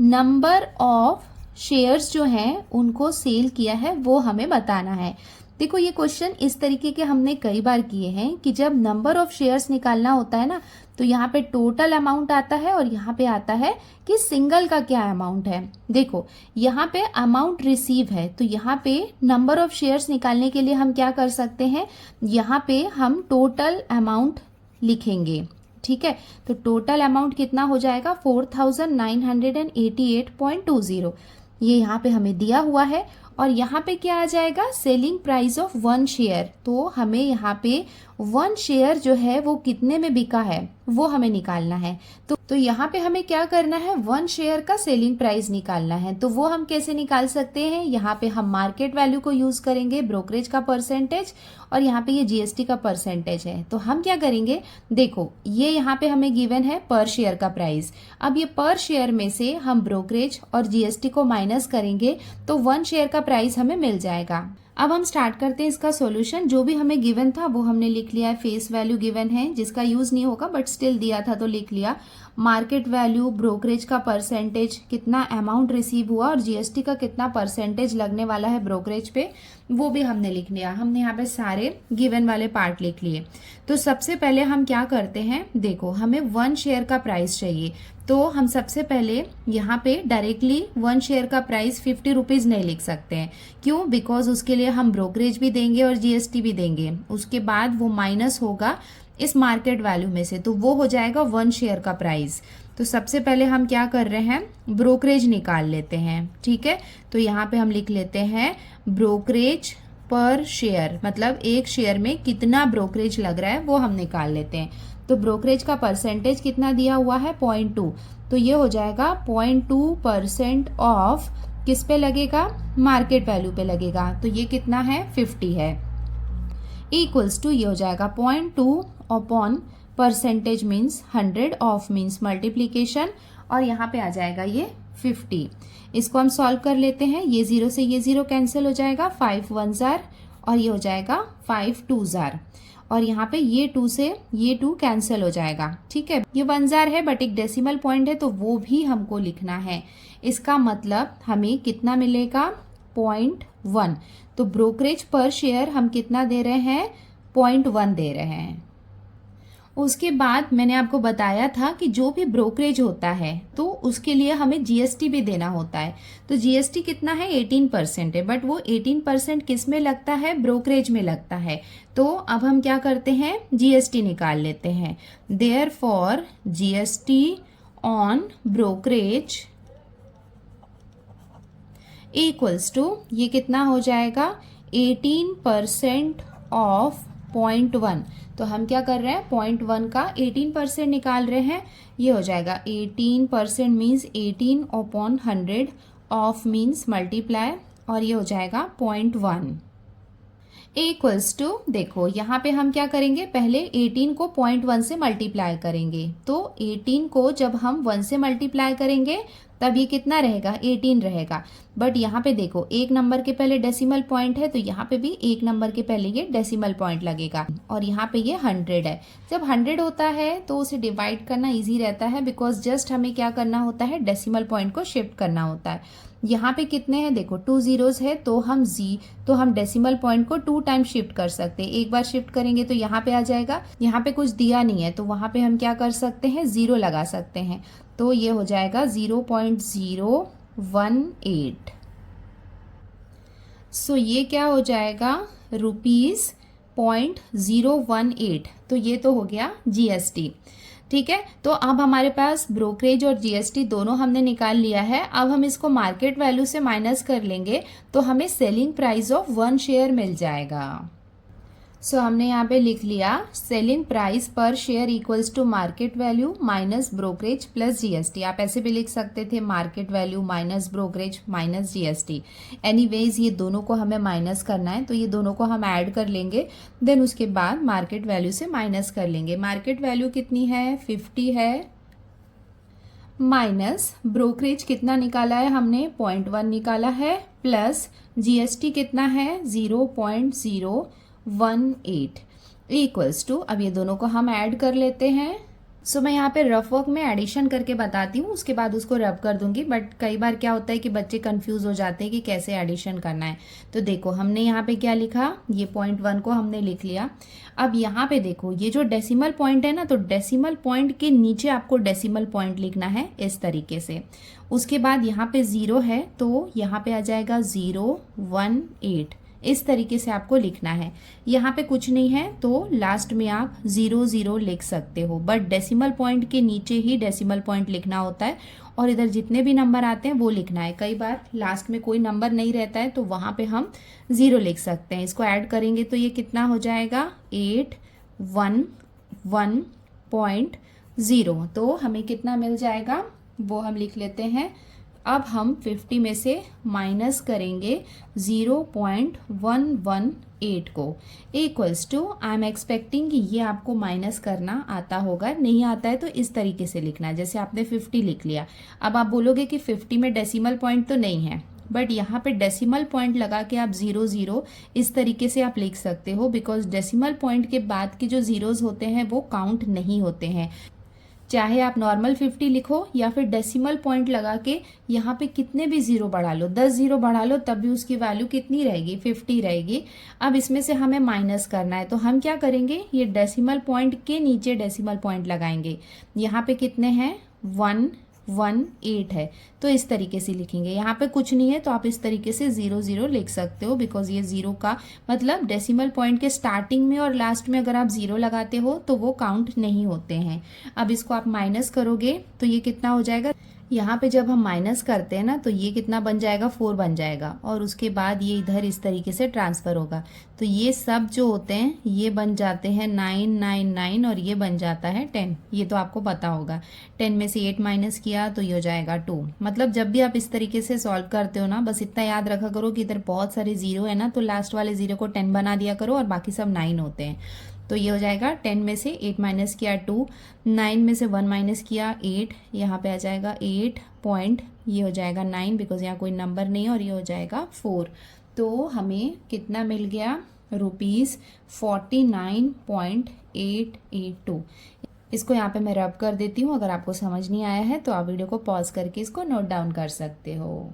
Speaker 1: नंबर ऑफ शेयर्स जो हैं उनको सेल किया है वो हमें बताना है। देखो ये क्वेश्चन इस तरीके के हमने कई बार किए हैं कि जब नंबर ऑफ शेयर्स निकालना होता है ना, तो यहाँ पे टोटल अमाउंट आता है और यहाँ पे आता है कि सिंगल का क्या अमाउंट है। देखो यहाँ पे अमाउंट रिसीव है, तो यहाँ पे नंबर ऑफ शेयर्स निकालने के लिए हम क्या कर सकते हैं, यहाँ पे हम टोटल अमाउंट लिखेंगे, ठीक है। तो टोटल अमाउंट कितना हो जाएगा, 4,988.20। ये यहाँ पे हमें दिया हुआ है। और यहाँ पे क्या आ जाएगा, सेलिंग प्राइस ऑफ 1 शेयर। तो हमें यहाँ पे 1 शेयर जो है वो कितने में बिका है वो हमें निकालना है। तो यहाँ पे हमें क्या करना है, 1 शेयर का सेलिंग प्राइस निकालना है। तो वो हम कैसे निकाल सकते हैं, यहाँ पे हम मार्केट वैल्यू को यूज करेंगे, ब्रोकरेज का परसेंटेज, और यहाँ पे ये जीएसटी का परसेंटेज है। तो हम क्या करेंगे, देखो ये यहाँ पे हमें गिवन है पर शेयर का प्राइस। अब ये पर शेयर में से हम ब्रोकरेज और जीएसटी को माइनस करेंगे तो 1 शेयर का प्राइस हमें मिल जाएगा। अब हम स्टार्ट करते हैं इसका सॉल्यूशन। जो भी हमें गिवन था वो हमने लिख लिया है, फेस वैल्यू गिवन है जिसका यूज नहीं होगा बट स्टिल दिया था तो लिख लिया। मार्केट वैल्यू, ब्रोकरेज का परसेंटेज, कितना अमाउंट रिसीव हुआ और जीएसटी का कितना परसेंटेज लगने वाला है ब्रोकरेज पे, वो भी हमने लिख लिया। हमने यहाँ पे सारे गिवन वाले पार्ट लिख लिए। तो सबसे पहले हम क्या करते हैं, देखो हमें 1 शेयर का प्राइस चाहिए। तो हम सबसे पहले यहाँ पे डायरेक्टली 1 शेयर का प्राइस 50 रुपीज नहीं लिख सकते हैं। क्यों, बिकॉज उसके लिए हम ब्रोकरेज भी देंगे और जीएसटी भी देंगे, उसके बाद वो माइनस होगा इस मार्केट वैल्यू में से, तो वो हो जाएगा 1 शेयर का प्राइस। तो सबसे पहले हम क्या कर रहे हैं, ब्रोकरेज निकाल लेते हैं, ठीक है। तो यहाँ पे हम लिख लेते हैं ब्रोकरेज पर शेयर, मतलब एक शेयर में कितना ब्रोकरेज लग रहा है वो हम निकाल लेते हैं। तो ब्रोकरेज का परसेंटेज कितना दिया हुआ है, 0.2। तो ये हो जाएगा 0.2% ऑफ किस पे लगेगा, मार्केट वैल्यू पे लगेगा। तो ये कितना है, 50 है। इक्वल्स टू ये हो जाएगा 0.2 upon percentage means 100, of means multiplication, और यहाँ पे आ जाएगा ये 50। इसको हम सॉल्व कर लेते हैं। ये 0 से ये 0 कैंसिल हो जाएगा, 5 1 जार, और ये हो जाएगा 5 2 जार, और यहाँ पे ये 2 से ये 2 कैंसिल हो जाएगा, ठीक है। ये 1 जार है बट एक डेसिमल पॉइंट है तो वो भी हमको लिखना है। इसका मतलब हमें कितना मिलेगा, 0.1। तो ब्रोकरेज पर शेयर हम कितना दे रहे हैं, 0.1 दे रहे हैं। उसके बाद मैंने आपको बताया था कि जो भी ब्रोकरेज होता है तो उसके लिए हमें जीएसटी भी देना होता है। तो जीएसटी कितना है, 18% है, बट वो 18% किस में लगता है, ब्रोकरेज में लगता है। तो अब हम क्या करते हैं, जीएसटी निकाल लेते हैं। Therefore GST on brokerage equals to, ये कितना हो जाएगा, 18% ऑफ 0.1। तो हम क्या कर रहे हैं, 0.1 का 18% निकाल रहे हैं। ये हो जाएगा 18% मीन्स 18/100 ऑफ मीन्स मल्टीप्लाई, और ये हो जाएगा 0.1 इक्वल्स टू, देखो यहाँ पे हम क्या करेंगे, पहले 18 को 0.1 से मल्टीप्लाई करेंगे। तो 18 को जब हम 1 से मल्टीप्लाई करेंगे तब ये कितना रहेगा, 18 रहेगा। बट यहाँ पे देखो एक नंबर के पहले डेसिमल पॉइंट है, तो यहाँ पे भी एक नंबर के पहले ये डेसिमल पॉइंट लगेगा, और यहाँ पे ये 100 है। जब 100 होता है तो उसे डिवाइड करना इजी रहता है, बिकॉज जस्ट हमें क्या करना होता है, डेसिमल पॉइंट को शिफ्ट करना होता है। यहाँ पे कितने हैं, देखो 2 zeros है, तो हम डेसिमल पॉइंट को 2 टाइम शिफ्ट कर सकते हैं। एक बार शिफ्ट करेंगे तो यहाँ पे आ जाएगा, यहाँ पे कुछ दिया नहीं है तो वहां पे हम क्या कर सकते हैं, 0 लगा सकते हैं। तो ये हो जाएगा 0.018। सो ये क्या हो जाएगा, ₹0.018। तो ये तो हो गया जीएसटी। ठीक है, तो अब हमारे पास ब्रोकरेज और जीएसटी दोनों हमने निकाल लिया है। अब हम इसको मार्केट वैल्यू से माइनस कर लेंगे तो हमें सेलिंग प्राइस ऑफ 1 शेयर मिल जाएगा। सो हमने यहाँ पे लिख लिया, selling price per share equals to market value minus brokerage plus GST. आप ऐसे भी लिख सकते थे, market value minus brokerage minus GST. Anyways ये दोनों को हमें माइनस करना है, तो ये दोनों को हम ऐड कर लेंगे, देन उसके बाद मार्केट वैल्यू से माइनस कर लेंगे। मार्केट वैल्यू कितनी है, 50 है, माइनस ब्रोकरेज कितना निकाला है हमने, 0.1 निकाला है, प्लस जीएसटी कितना है, 0.018 इक्वल्स टू, अब ये दोनों को हम ऐड कर लेते हैं। सो मैं यहाँ पे रफ वर्क में एडिशन करके बताती हूँ, उसके बाद उसको रब कर दूंगी। बट कई बार क्या होता है कि बच्चे कंफ्यूज हो जाते हैं कि कैसे एडिशन करना है। तो देखो हमने यहाँ पे क्या लिखा, ये 0.1 को हमने लिख लिया। अब यहाँ पे देखो ये जो डेसिमल पॉइंट है ना, तो डेसिमल पॉइंट के नीचे आपको डेसिमल पॉइंट लिखना है इस तरीके से। उसके बाद यहाँ पे 0 है तो यहाँ पे आ जाएगा 018, इस तरीके से आपको लिखना है। यहाँ पे कुछ नहीं है तो लास्ट में आप 00 लिख सकते हो, बट डेसिमल पॉइंट के नीचे ही डेसिमल पॉइंट लिखना होता है, और इधर जितने भी नंबर आते हैं वो लिखना है। कई बार लास्ट में कोई नंबर नहीं रहता है तो वहाँ पे हम 0 लिख सकते हैं। इसको ऐड करेंगे तो ये कितना हो जाएगा, 811.0। तो हमें कितना मिल जाएगा वो हम लिख लेते हैं। अब हम 50 में से माइनस करेंगे 0.118 को, equals to, I am expecting कि ये आपको माइनस करना आता होगा। नहीं आता है तो इस तरीके से लिखना है, जैसे आपने 50 लिख लिया। अब आप बोलोगे कि 50 में डेसिमल पॉइंट तो नहीं है, बट यहाँ पे डेसिमल पॉइंट लगा के आप 00 इस तरीके से आप लिख सकते हो, बिकॉज डेसिमल पॉइंट के बाद के जो जीरोज होते हैं वो काउंट नहीं होते हैं। चाहे आप नॉर्मल 50 लिखो या फिर डेसिमल पॉइंट लगा के यहाँ पे कितने भी 0 बढ़ा लो, 10 0 बढ़ा लो, तब भी उसकी वैल्यू कितनी रहेगी, 50 रहेगी। अब इसमें से हमें माइनस करना है, तो हम क्या करेंगे, ये डेसिमल पॉइंट के नीचे डेसिमल पॉइंट लगाएंगे। यहाँ पे कितने हैं, 118 है, तो इस तरीके से लिखेंगे। यहाँ पे कुछ नहीं है तो आप इस तरीके से 00 लिख सकते हो, बिकॉज ये 0 का मतलब डेसिमल पॉइंट के स्टार्टिंग में और लास्ट में अगर आप 0 लगाते हो तो वो काउंट नहीं होते हैं। अब इसको आप माइनस करोगे तो ये कितना हो जाएगा, यहाँ पे जब हम माइनस करते हैं ना तो ये कितना बन जाएगा, 4 बन जाएगा, और उसके बाद ये इधर इस तरीके से ट्रांसफर होगा। तो ये सब जो होते हैं ये बन जाते हैं 999 और ये बन जाता है 10। ये तो आपको पता होगा। 10 में से 8 माइनस किया तो ये हो जाएगा 2। मतलब जब भी आप इस तरीके से सॉल्व करते हो ना, बस इतना याद रखा करो कि इधर बहुत सारे 0 है ना, तो लास्ट वाले 0 को 10 बना दिया करो और बाकी सब 9 होते हैं। तो ये हो जाएगा 10 में से 8 माइनस किया 2, 9 में से 1 माइनस किया 8, यहाँ पे आ जाएगा 8 पॉइंट, ये हो जाएगा 9 बिकॉज यहाँ कोई नंबर नहीं है, और ये हो जाएगा 4। तो हमें कितना मिल गया, ₹49.882। इसको यहाँ पे मैं रब कर देती हूँ। अगर आपको समझ नहीं आया है तो आप वीडियो को पॉज करके इसको नोट डाउन कर सकते हो।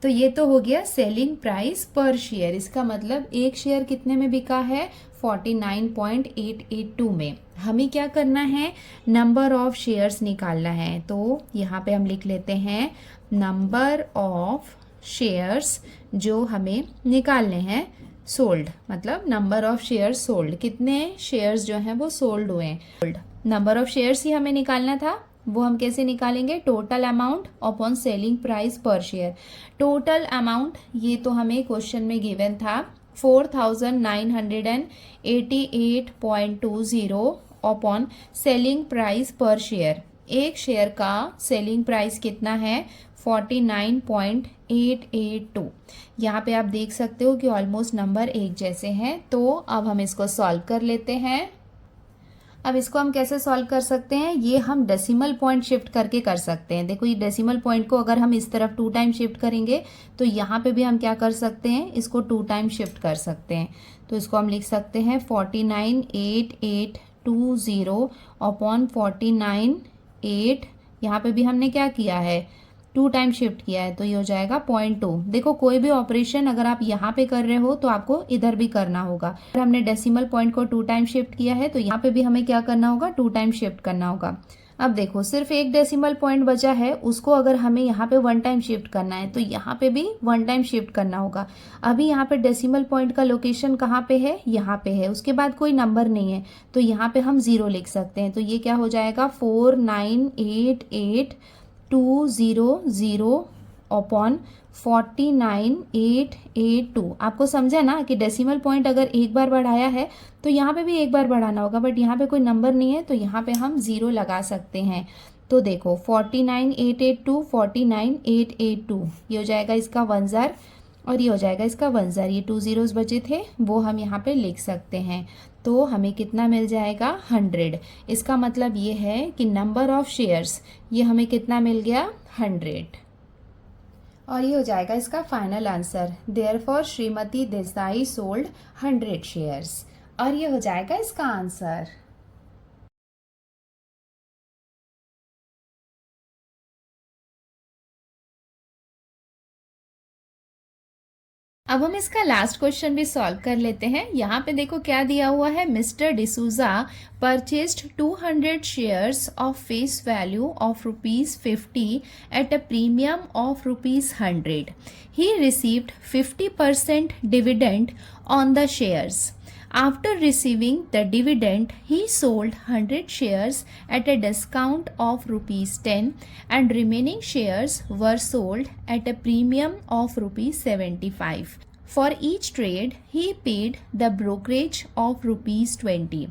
Speaker 1: तो ये तो हो गया सेलिंग प्राइस पर शेयर। इसका मतलब एक शेयर कितने में बिका है, 49.882 में। हमें क्या करना है, नंबर ऑफ शेयर्स निकालना है। तो यहाँ पे हम लिख लेते हैं नंबर ऑफ शेयर्स जो हमें निकालने हैं, सोल्ड, मतलब नंबर ऑफ शेयर्स सोल्ड, कितने शेयर्स जो हैं वो सोल्ड हुए हैं। नंबर ऑफ शेयर्स ही हमें निकालना था। वो हम कैसे निकालेंगे, total amount upon selling price per share. Total amount ये तो हमें क्वेश्चन में गिवन था 4988.20 upon selling price per share. एक शेयर का सेलिंग प्राइस कितना है, 49.882। यहाँ पे आप देख सकते हो कि ऑलमोस्ट नंबर एक जैसे हैं। तो अब हम इसको सॉल्व कर लेते हैं। अब इसको हम कैसे सॉल्व कर सकते हैं, ये हम डेसिमल पॉइंट शिफ्ट करके कर सकते हैं। देखो ये डेसिमल पॉइंट को अगर हम इस तरफ 2 टाइम शिफ्ट करेंगे तो यहाँ पे भी हम क्या कर सकते हैं, इसको 2 टाइम शिफ्ट कर सकते हैं। तो इसको हम लिख सकते हैं 498820 अपॉन 49.8, यहाँ पे भी हमने क्या किया है, 2 टाइम शिफ्ट किया है, तो ये हो जाएगा 0.2। देखो कोई भी ऑपरेशन अगर आप यहाँ पे कर रहे हो तो आपको इधर भी करना होगा। अगर हमने डेसिमल पॉइंट को 2 टाइम शिफ्ट किया है तो यहाँ पे भी हमें क्या करना होगा, 2 टाइम शिफ्ट करना होगा। अब देखो सिर्फ एक डेसिमल पॉइंट बचा है, उसको अगर हमें यहाँ पे 1 टाइम शिफ्ट करना है तो यहाँ पे भी 1 टाइम शिफ्ट करना होगा। अभी यहाँ पे डेसिमल पॉइंट का लोकेशन कहाँ पे है, यहाँ पे है, उसके बाद कोई नंबर नहीं है तो यहाँ पे हम 0 लिख सकते हैं। तो ये क्या हो जाएगा 498820 अपॉन 49.882। आपको समझा ना कि डेसिमल पॉइंट अगर एक बार बढ़ाया है तो यहाँ पे भी एक बार बढ़ाना होगा, बट यहाँ पे कोई नंबर नहीं है तो यहाँ पे हम 0 लगा सकते हैं। तो देखो 49.882 49.882, ये हो जाएगा इसका 1000 और ये हो जाएगा इसका 1000। ये 2 zeros बचे थे वो हम यहाँ पे लिख सकते हैं। तो हमें कितना मिल जाएगा, 100। इसका मतलब ये है कि नंबर ऑफ शेयर्स ये हमें कितना मिल गया, 100। और ये हो जाएगा इसका final answer. Therefore Shrimati Desai sold 100 shares. और ये हो जाएगा इसका आंसर। अब हम इसका लास्ट क्वेश्चन भी सॉल्व कर लेते हैं। यहाँ पे देखो क्या दिया हुआ है, mister D'Souza purchased 200 shares of face value of ₹50 at a premium of ₹100। He received 50% dividend on the shares. After receiving the dividend, he sold 100 shares at a discount of ₹10 and remaining shares were sold at a premium of ₹75. For each trade, he paid the brokerage of ₹20.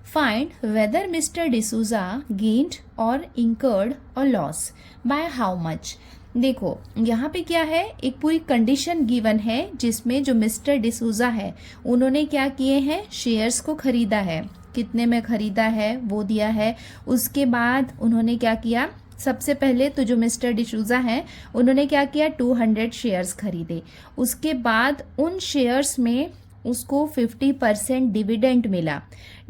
Speaker 1: Find whether Mr. D'Souza gained or incurred a loss. By how much? देखो यहाँ पे क्या है, एक पूरी condition given है जिसमें जो मिस्टर डिसूजा है उन्होंने क्या किए हैं, शेयर्स को खरीदा है। कितने में खरीदा है वो दिया है। उसके बाद उन्होंने क्या किया, सबसे पहले तो जो मिस्टर डिसूजा हैं उन्होंने क्या किया, 200 शेयर्स खरीदे। उसके बाद उन शेयर्स में उसको 50% डिविडेंड मिला।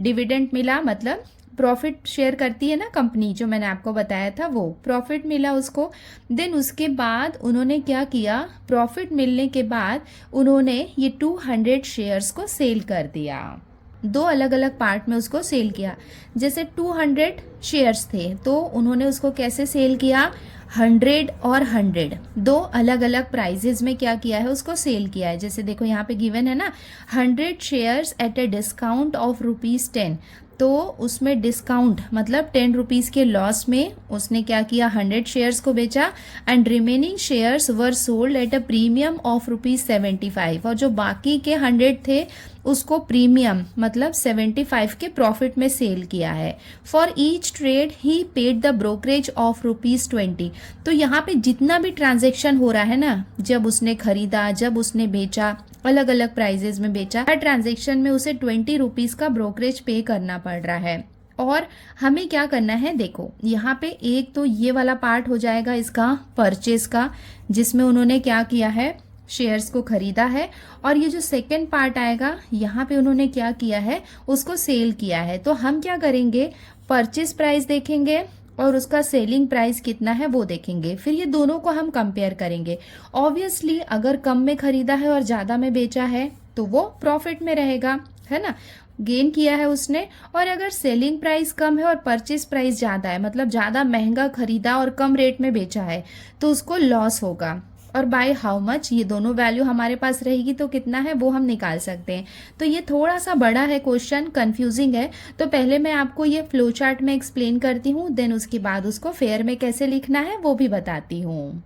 Speaker 1: डिविडेंड मिला मतलब प्रॉफिट शेयर करती है ना कंपनी, जो मैंने आपको बताया था, वो प्रॉफिट मिला उसको। देन उसके बाद उन्होंने क्या किया, प्रॉफिट मिलने के बाद उन्होंने ये 200 शेयर्स को सेल कर दिया। 2 अलग अलग पार्ट में उसको सेल किया। जैसे 200 शेयर्स थे तो उन्होंने उसको कैसे सेल किया, 100 और 100 2 अलग अलग प्राइजेज में क्या किया है, उसको सेल किया है। जैसे देखो यहाँ पे गिवन है ना, 100 shares at a discount of ₹10, तो उसमें डिस्काउंट मतलब 10 रुपीज़ के लॉस में उसने क्या किया, 100 शेयर्स को बेचा and remaining shares were sold at a premium of ₹75। और जो बाकी के 100 थे उसको प्रीमियम मतलब 75 के प्रॉफिट में सेल किया है। For each trade he paid the brokerage of ₹20। तो यहाँ पे जितना भी ट्रांजेक्शन हो रहा है ना, जब उसने खरीदा, जब उसने बेचा, अलग अलग प्राइजेज में बेचा, हर ट्रांजेक्शन में उसे 20 रुपीज़ का ब्रोकरेज पे करना पड़ रहा है। और हमें क्या करना है, देखो यहाँ पे एक तो ये वाला पार्ट हो जाएगा इसका परचेज का, जिसमें उन्होंने क्या किया है, शेयर्स को खरीदा है। और ये जो सेकंड पार्ट आएगा यहाँ पे उन्होंने क्या किया है, उसको सेल किया है। तो हम क्या करेंगे, परचेज प्राइस देखेंगे और उसका सेलिंग प्राइस कितना है वो देखेंगे। फिर ये दोनों को हम कंपेयर करेंगे। ऑब्वियसली अगर कम में खरीदा है और ज़्यादा में बेचा है तो वो प्रॉफिट में रहेगा, है ना, गेन किया है उसने। और अगर सेलिंग प्राइस कम है और परचेज प्राइस ज़्यादा है, मतलब ज़्यादा महंगा खरीदा और कम रेट में बेचा है, तो उसको लॉस होगा। और बाय हाउ मच, ये दोनों वैल्यू हमारे पास रहेगी तो कितना है वो हम निकाल सकते हैं। तो ये थोड़ा सा बड़ा है क्वेश्चन, कंफ्यूजिंग है। तो पहले मैं आपको ये फ्लो चार्ट में एक्सप्लेन करती हूँ, देन उसके बाद उसको फेयर में कैसे लिखना है वो भी बताती हूँ।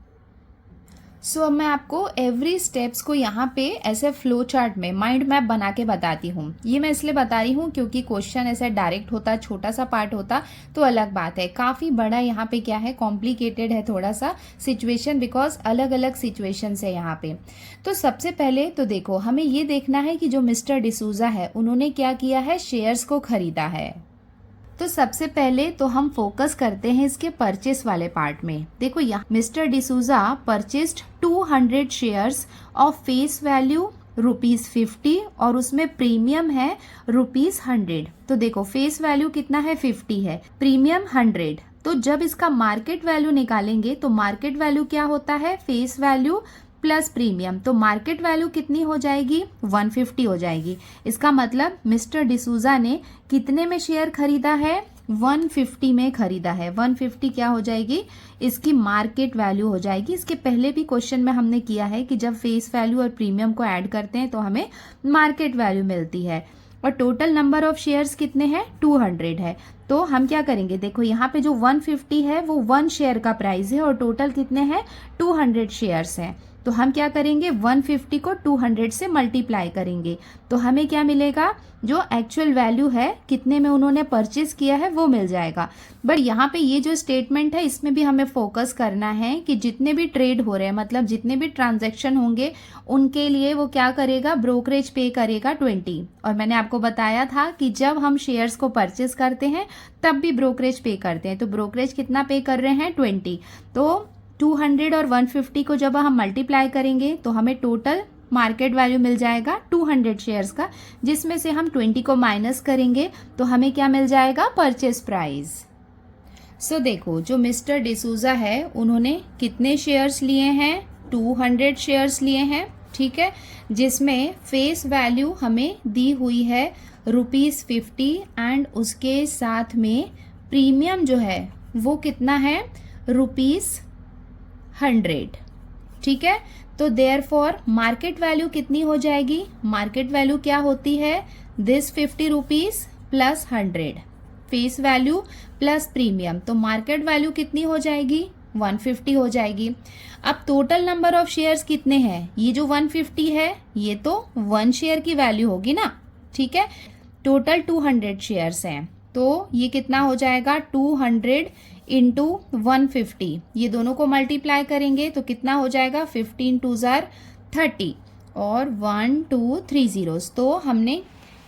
Speaker 1: सो अब मैं आपको एवरी स्टेप्स को यहाँ पे ऐसे फ्लो चार्ट में माइंड मैप बना के बताती हूँ। ये मैं इसलिए बता रही हूँ क्योंकि क्वेश्चन ऐसे डायरेक्ट होता, छोटा सा पार्ट होता तो अलग बात है। काफ़ी बड़ा यहाँ पे क्या है, कॉम्प्लिकेटेड है थोड़ा सा सिचुएशन, बिकॉज अलग अलग सिचुएशंस है यहाँ पे। तो सबसे पहले तो देखो, हमें ये देखना है कि जो मिस्टर डिसूजा है उन्होंने क्या किया है, शेयर्स को खरीदा है। तो सबसे पहले तो हम फोकस करते हैं इसके परचेस वाले पार्ट में। देखो यहाँ mister D'Souza purchased 200 shares of face value ₹50 और उसमें प्रीमियम है ₹100। तो देखो फेस वैल्यू कितना है, 50 है, प्रीमियम 100। तो जब इसका मार्केट वैल्यू निकालेंगे तो मार्केट वैल्यू क्या होता है, फेस वैल्यू प्लस प्रीमियम। तो मार्केट वैल्यू कितनी हो जाएगी, 150 हो जाएगी। इसका मतलब मिस्टर डिसूजा ने कितने में शेयर खरीदा है, 150 में खरीदा है। 150 क्या हो जाएगी, इसकी मार्केट वैल्यू हो जाएगी। इसके पहले भी क्वेश्चन में हमने किया है कि जब फेस वैल्यू और प्रीमियम को ऐड करते हैं तो हमें मार्केट वैल्यू मिलती है। और टोटल नंबर ऑफ शेयर्स कितने हैं, 200 है। तो हम क्या करेंगे, देखो यहाँ पे जो 150 है वो 1 शेयर का प्राइस है और टोटल कितने हैं, 200 शेयर्स हैं। तो हम क्या करेंगे, 150 को 200 से मल्टीप्लाई करेंगे तो हमें क्या मिलेगा, जो एक्चुअल वैल्यू है कितने में उन्होंने परचेज किया है वो मिल जाएगा। बट यहाँ पे ये जो स्टेटमेंट है इसमें भी हमें फोकस करना है कि जितने भी ट्रेड हो रहे हैं, मतलब जितने भी ट्रांजैक्शन होंगे उनके लिए वो क्या करेगा, ब्रोकरेज पे करेगा 20। और मैंने आपको बताया था कि जब हम शेयर्स को परचेज करते हैं तब भी ब्रोकरेज पे करते हैं। तो ब्रोकरेज कितना पे कर रहे हैं, 20। तो 200 और 150 को जब हम मल्टीप्लाई करेंगे तो हमें टोटल मार्केट वैल्यू मिल जाएगा 200 शेयर्स का, जिसमें से हम 20 को माइनस करेंगे तो हमें क्या मिल जाएगा, परचेस प्राइस। सो देखो जो मिस्टर डिसूजा है उन्होंने कितने शेयर्स लिए हैं, 200 शेयर्स लिए हैं, ठीक है, जिसमें फेस वैल्यू हमें दी हुई है ₹50 एंड उसके साथ में प्रीमियम जो है वो कितना है, ₹100, ठीक है। तो देयरफॉर मार्केट वैल्यू कितनी हो जाएगी, मार्केट वैल्यू क्या होती है, this ₹50 plus 100, face value plus premium. तो मार्केट वैल्यू कितनी हो जाएगी, 150 हो जाएगी। अब टोटल नंबर ऑफ शेयर्स कितने हैं, ये जो 150 है ये तो 1 शेयर की वैल्यू होगी ना, ठीक है। टोटल 200 शेयर्स हैं तो ये कितना हो जाएगा, 200 इंटू 150, ये दोनों को मल्टीप्लाई करेंगे तो कितना हो जाएगा, 15 2 जार 30 और 1 2 3 zeros।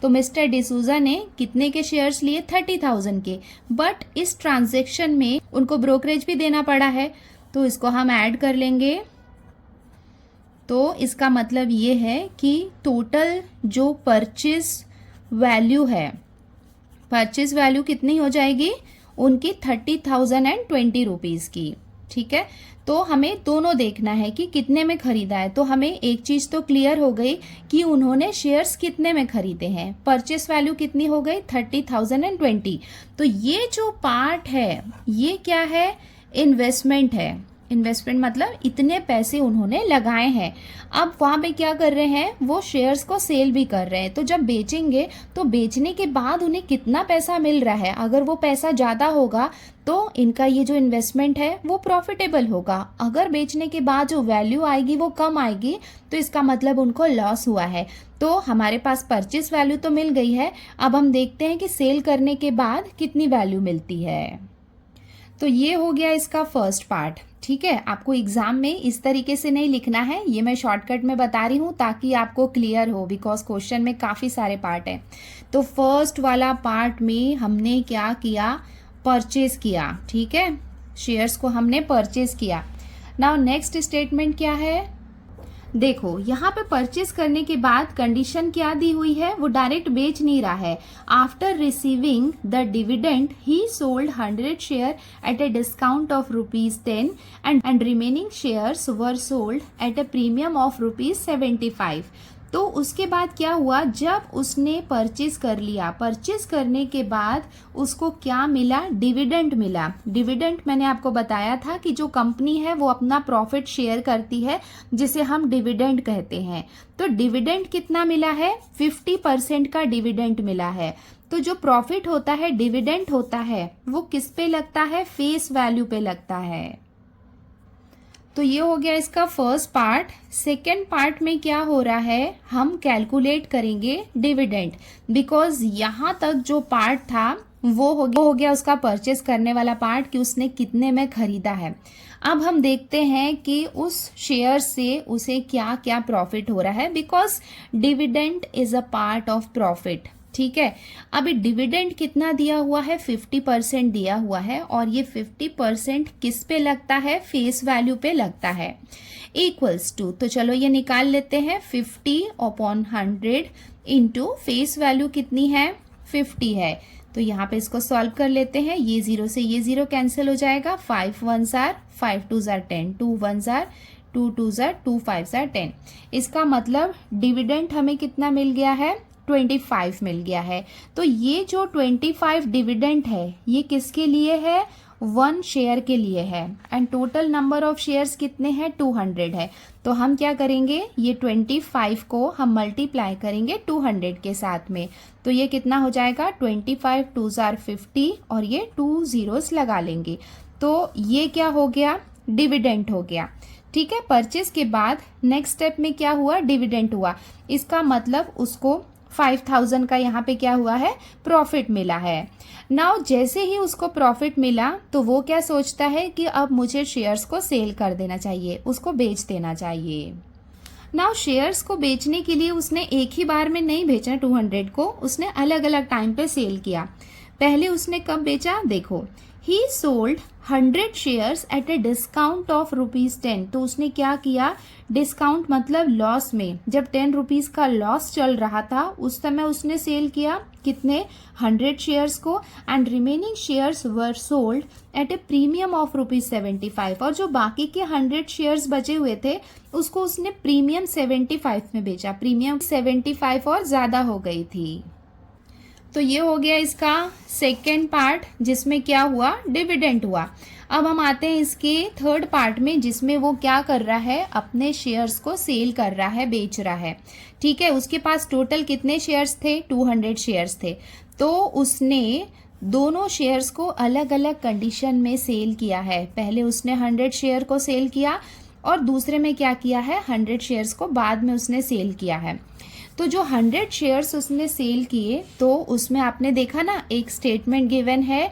Speaker 1: तो मिस्टर डिसूजा ने कितने के शेयर्स लिए, 30,000 के। बट इस ट्रांजेक्शन में उनको ब्रोकरेज भी देना पड़ा है तो इसको हम ऐड कर लेंगे। तो इसका मतलब ये है कि टोटल जो परचेज वैल्यू है, परचेज वैल्यू कितनी हो जाएगी उनकी, 30,020 रुपीज की, ठीक है। तो हमें दोनों देखना है कि कितने में खरीदा है। तो हमें एक चीज तो क्लियर हो गई कि उन्होंने शेयर्स कितने में खरीदे हैं, परचेस वैल्यू कितनी हो गई, 30,020। तो ये जो पार्ट है ये क्या है, इन्वेस्टमेंट है। इन्वेस्टमेंट मतलब इतने पैसे उन्होंने लगाए हैं। अब वहां पे क्या कर रहे हैं, वो शेयर्स को सेल भी कर रहे हैं। तो जब बेचेंगे तो बेचने के बाद उन्हें कितना पैसा मिल रहा है, अगर वो पैसा ज्यादा होगा तो इनका ये जो इन्वेस्टमेंट है वो प्रॉफिटेबल होगा। अगर बेचने के बाद जो वैल्यू आएगी वो कम आएगी तो इसका मतलब उनको लॉस हुआ है। तो हमारे पास परचेस वैल्यू तो मिल गई है, अब हम देखते हैं कि सेल करने के बाद कितनी वैल्यू मिलती है। तो ये हो गया इसका फर्स्ट पार्ट, ठीक है। आपको एग्जाम में इस तरीके से नहीं लिखना है, ये मैं शॉर्टकट में बता रही हूँ ताकि आपको क्लियर हो, बिकॉज क्वेश्चन में काफी सारे पार्ट है। तो फर्स्ट वाला पार्ट में हमने क्या किया, परचेज किया, ठीक है, शेयर्स को हमने परचेज किया। नाउ नेक्स्ट स्टेटमेंट क्या है, देखो यहाँ पे परचेज करने के बाद कंडीशन क्या दी हुई है, वो डायरेक्ट बेच नहीं रहा है. After receiving the dividend he sold 100 share eight a discount of ₹10 and remaining shares were sold at A premium of ₹75. तो उसके बाद क्या हुआ, जब उसने परचेज कर लिया, परचेज करने के बाद उसको क्या मिला, डिविडेंड मिला. डिविडेंड मैंने आपको बताया था कि जो कंपनी है वो अपना प्रॉफिट शेयर करती है, जिसे हम डिविडेंड कहते हैं. तो डिविडेंड कितना मिला है, 50% का डिविडेंड मिला है. तो जो प्रॉफिट होता है, डिविडेंड होता है, वो किस पे लगता है, फेस वैल्यू पे लगता है. तो ये हो गया इसका फर्स्ट पार्ट. सेकेंड पार्ट में क्या हो रहा है, हम कैलकुलेट करेंगे डिविडेंड, बिकॉज यहाँ तक जो पार्ट था वो हो गया उसका परचेस करने वाला पार्ट, कि उसने कितने में खरीदा है. अब हम देखते हैं कि उस शेयर से उसे क्या क्या प्रॉफिट हो रहा है, because dividend is a part of profit. ठीक है, अभी डिविडेंड कितना दिया हुआ है, 50% दिया हुआ है, और ये 50% किस पे लगता है, फेस वैल्यू पे लगता है. इक्वल्स टू, तो चलो ये निकाल लेते हैं, 50/100 इंटू फेस वैल्यू कितनी है, 50 है. तो यहाँ पे इसको सॉल्व कर लेते हैं. ये 0 से ये 0 कैंसिल हो जाएगा. 5 1s are 5 2s are 10, 2 1s are 2 2s are 2 5s are 10. इसका मतलब डिविडेंड हमें कितना मिल गया है, 25 मिल गया है. तो ये जो 25 डिविडेंड है ये किसके लिए है, 1 शेयर के लिए है. And total number of shares कितने हैं, 200 है. तो हम क्या करेंगे, ये 25 को हम मल्टीप्लाई करेंगे 200 के साथ में. तो ये कितना हो जाएगा, 25 2s are 50 और ये 2 zeros लगा लेंगे. तो ये क्या हो गया, डिविडेंड हो गया. ठीक है, परचेज के बाद नेक्स्ट स्टेप में क्या हुआ, डिविडेंड हुआ. इसका मतलब उसको 5000 का यहाँ पे क्या हुआ है, प्रॉफिट मिला है. नाउ जैसे ही उसको प्रॉफिट मिला तो वो क्या सोचता है कि अब मुझे शेयर्स को सेल कर देना चाहिए, उसको बेच देना चाहिए. नाउ शेयर्स को बेचने के लिए उसने एक ही बार में नहीं बेचा 200 को, उसने अलग अलग टाइम पे सेल किया. पहले उसने कब बेचा, देखो, ही sold 100 shares at a discount of ₹10. तो उसने क्या किया, डिस्काउंट मतलब लॉस में, जब 10 रुपीज का लॉस चल रहा था उस समय उसने सेल किया कितने, 100 शेयर्स को. And remaining shares were sold at A premium of ₹75. और जो बाकी के 100 शेयर्स बचे हुए थे उसको उसने प्रीमियम 75 में बेचा. प्रीमियम 75 और ज्यादा हो गई थी. तो ये हो गया इसका सेकेंड पार्ट, जिसमें क्या हुआ, डिविडेंड हुआ. अब हम आते हैं इसके थर्ड पार्ट में, जिसमें वो क्या कर रहा है, अपने शेयर्स को सेल कर रहा है, बेच रहा है. ठीक है, उसके पास टोटल कितने शेयर्स थे, 200 शेयर्स थे. तो उसने दोनों शेयर्स को अलग अलग कंडीशन में सेल किया है. पहले उसने 100 शेयर को सेल किया और दूसरे में क्या किया है, 100 शेयर्स को बाद में उसने सेल किया है. तो जो 100 शेयर्स उसने सेल किए, तो उसमें आपने देखा ना, एक स्टेटमेंट गिवन है,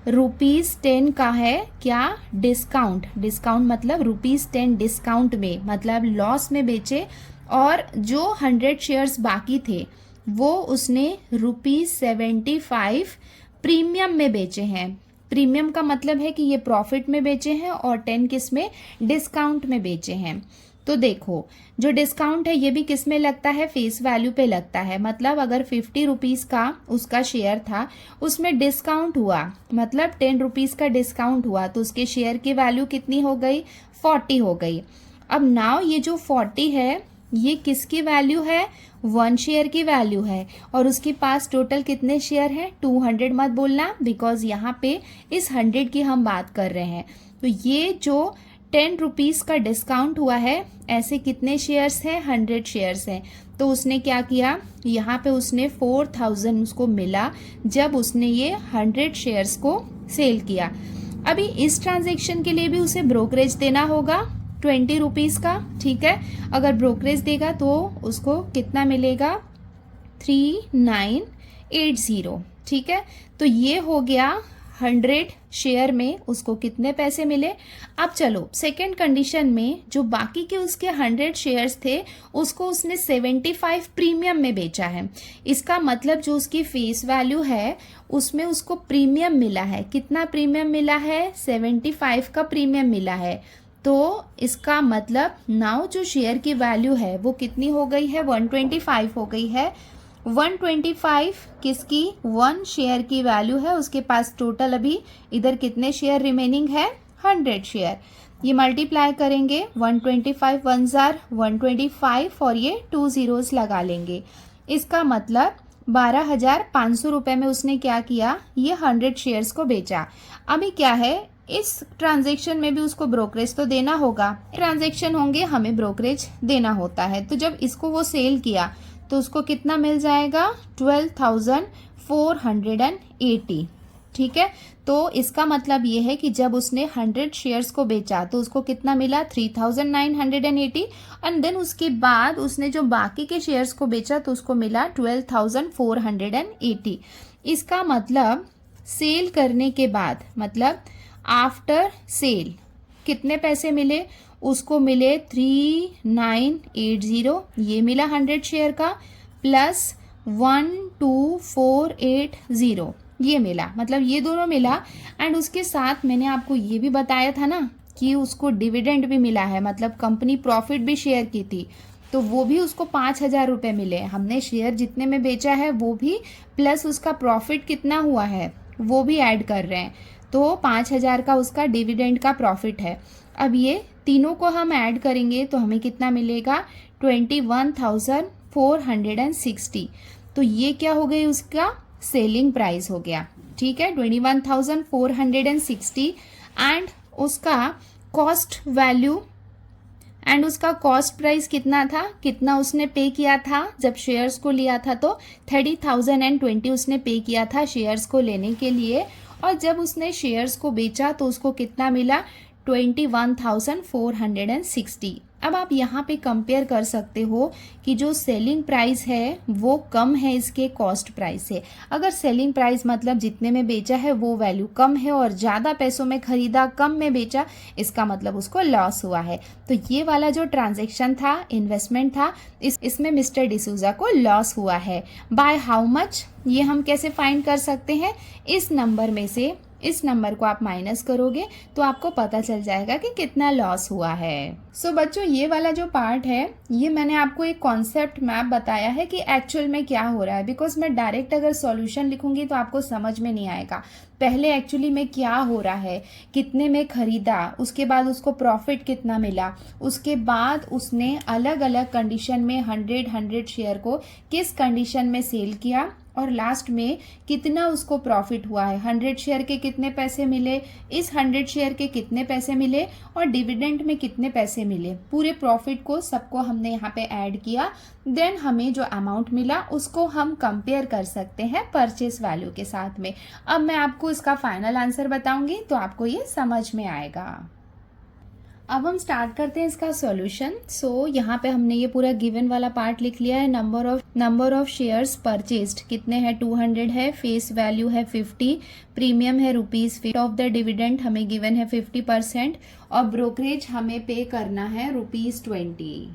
Speaker 1: ₹10 का है क्या, डिस्काउंट. डिस्काउंट मतलब ₹10 डिस्काउंट में, मतलब लॉस में बेचे. और जो 100 शेयर्स बाकी थे वो उसने ₹75 प्रीमियम में बेचे हैं. प्रीमियम का मतलब है कि ये प्रॉफिट में बेचे हैं और 10 किस में, डिस्काउंट में बेचे हैं. तो देखो, जो डिस्काउंट है ये भी किस में लगता है, फेस वैल्यू पे लगता है. मतलब अगर 50 रुपीज का उसका शेयर था, उसमें डिस्काउंट हुआ, मतलब 10 रुपीज का डिस्काउंट हुआ, तो उसके शेयर की वैल्यू कितनी हो गई, 40 हो गई. अब नाउ ये जो 40 है ये किसकी वैल्यू है, 1 शेयर की वैल्यू है. और उसके पास टोटल कितने शेयर हैं, 200 मत बोलना, बिकॉज यहाँ पे इस 100 की हम बात कर रहे हैं. तो ये जो 10 रुपीज का डिस्काउंट हुआ है, ऐसे कितने शेयर्स हैं, 100 शेयर्स हैं. तो उसने क्या किया, यहाँ पे उसने 4000 उसको मिला जब उसने ये 100 शेयर्स को सेल किया. अभी इस ट्रांजेक्शन के लिए भी उसे ब्रोकरेज देना होगा 20 रुपीज का. ठीक है, अगर ब्रोकरेज देगा तो उसको कितना मिलेगा, 3980. ठीक है, तो ये हो गया 100 शेयर में उसको कितने पैसे मिले. अब चलो सेकंड कंडीशन में, जो बाकी के उसके 100 शेयर्स थे उसको उसने 75 प्रीमियम में बेचा है. इसका मतलब जो उसकी फेस वैल्यू है उसमें उसको प्रीमियम मिला है. कितना प्रीमियम मिला है, 75 का प्रीमियम मिला है. तो इसका मतलब नाउ जो शेयर की वैल्यू है वो कितनी हो गई है, 125 हो गई है। 125 किसकी, 1 शेयर की वैल्यू है, उसके पास टोटल अभी इधर कितने शेयर रिमेनिंग है, 100 शेयर। ये मल्टीप्लाई करेंगे, 125 1 जार 125 और ये 2 zeros लगा लेंगे। इसका मतलब 12,500 रुपये में उसने क्या किया, ये 100 शेयर्स को बेचा। अभी क्या है, इस ट्रांजेक्शन में भी उसको ब्रोकरेज तो देना होगा, ट्रांजेक्शन होंगे हमें ब्रोकरेज देना होता है। तो जब इसको वो सेल किया तो उसको कितना मिल जाएगा, 12,480। ठीक है, तो इसका मतलब ये है कि जब उसने 100 शेयर्स को बेचा तो उसको कितना मिला, 3,980। एंड देन उसके बाद उसने जो बाकी के शेयर्स को बेचा तो उसको मिला 12,480। इसका मतलब सेल करने के बाद, मतलब आफ्टर सेल कितने पैसे मिले, उसको मिले 3,980, ये मिला 100 शेयर का, प्लस 1,2,480 ये मिला, मतलब ये दोनों मिला। एंड उसके साथ मैंने आपको ये भी बताया था ना कि उसको डिविडेंड भी मिला है, मतलब कंपनी प्रॉफिट भी शेयर की थी, तो वो भी उसको 5,000 रुपये मिले। हमने शेयर जितने में बेचा है वो भी, प्लस उसका प्रॉफिट कितना हुआ है वो भी ऐड कर रहे हैं, तो 5,000 का उसका डिविडेंड का प्रॉफिट है। अब ये तीनों को हम ऐड करेंगे तो हमें कितना मिलेगा, 21,460। तो ये क्या हो गई, उसका सेलिंग प्राइस हो गया। ठीक है, 21,460। एंड उसका कॉस्ट वैल्यू एंड उसका कॉस्ट प्राइस कितना था, कितना उसने पे किया था जब शेयर्स को लिया था, तो 30,020 उसने पे किया था शेयर्स को लेने के लिए। और जब उसने शेयर्स को बेचा तो उसको कितना मिला, 21,460। अब आप यहाँ पे कंपेयर कर सकते हो कि जो सेलिंग प्राइस है वो कम है इसके कॉस्ट प्राइस से। अगर सेलिंग प्राइस मतलब जितने में बेचा है वो वैल्यू कम है और ज़्यादा पैसों में खरीदा कम में बेचा, इसका मतलब उसको लॉस हुआ है। तो ये वाला जो ट्रांजेक्शन था, इन्वेस्टमेंट था, इसमें मिस्टर डिसूजा को लॉस हुआ है। बाय हाउ मच, ये हम कैसे फाइंड कर सकते हैं, इस नंबर में से इस नंबर को आप माइनस करोगे तो आपको पता चल जाएगा कि कितना लॉस हुआ है। सो बच्चों, ये वाला जो पार्ट है ये मैंने आपको एक कॉन्सेप्ट मैप बताया है कि एक्चुअल में क्या हो रहा है, बिकॉज मैं डायरेक्ट अगर सॉल्यूशन लिखूंगी तो आपको समझ में नहीं आएगा। पहले एक्चुअली में क्या हो रहा है, कितने में खरीदा, उसके बाद उसको प्रॉफिट कितना मिला, उसके बाद उसने अलग अलग कंडीशन में 100 शेयर को किस कंडीशन में सेल किया, और लास्ट में कितना उसको प्रॉफिट हुआ है, 100 शेयर के कितने पैसे मिले, इस 100 शेयर के कितने पैसे मिले और डिविडेंड में कितने पैसे मिले। पूरे प्रॉफिट को सबको हमने यहाँ पे ऐड किया, देन हमें जो अमाउंट मिला उसको हम कंपेयर कर सकते हैं परचेस वैल्यू के साथ में। अब मैं आपको इसका फाइनल आंसर बताऊंगी तो आपको ये समझ में आएगा। अब हम स्टार्ट करते हैं इसका सॉल्यूशन। सो यहाँ पे हमने ये पूरा गिवन वाला पार्ट लिख लिया है। नंबर ऑफ शेयर्स परचेस्ड कितने हैं, 200 है, फेस वैल्यू है 50, प्रीमियम है ₹50 ऑफ द डिविडेंड हमें गिवन है 50% और ब्रोकरेज हमें पे करना है ₹20।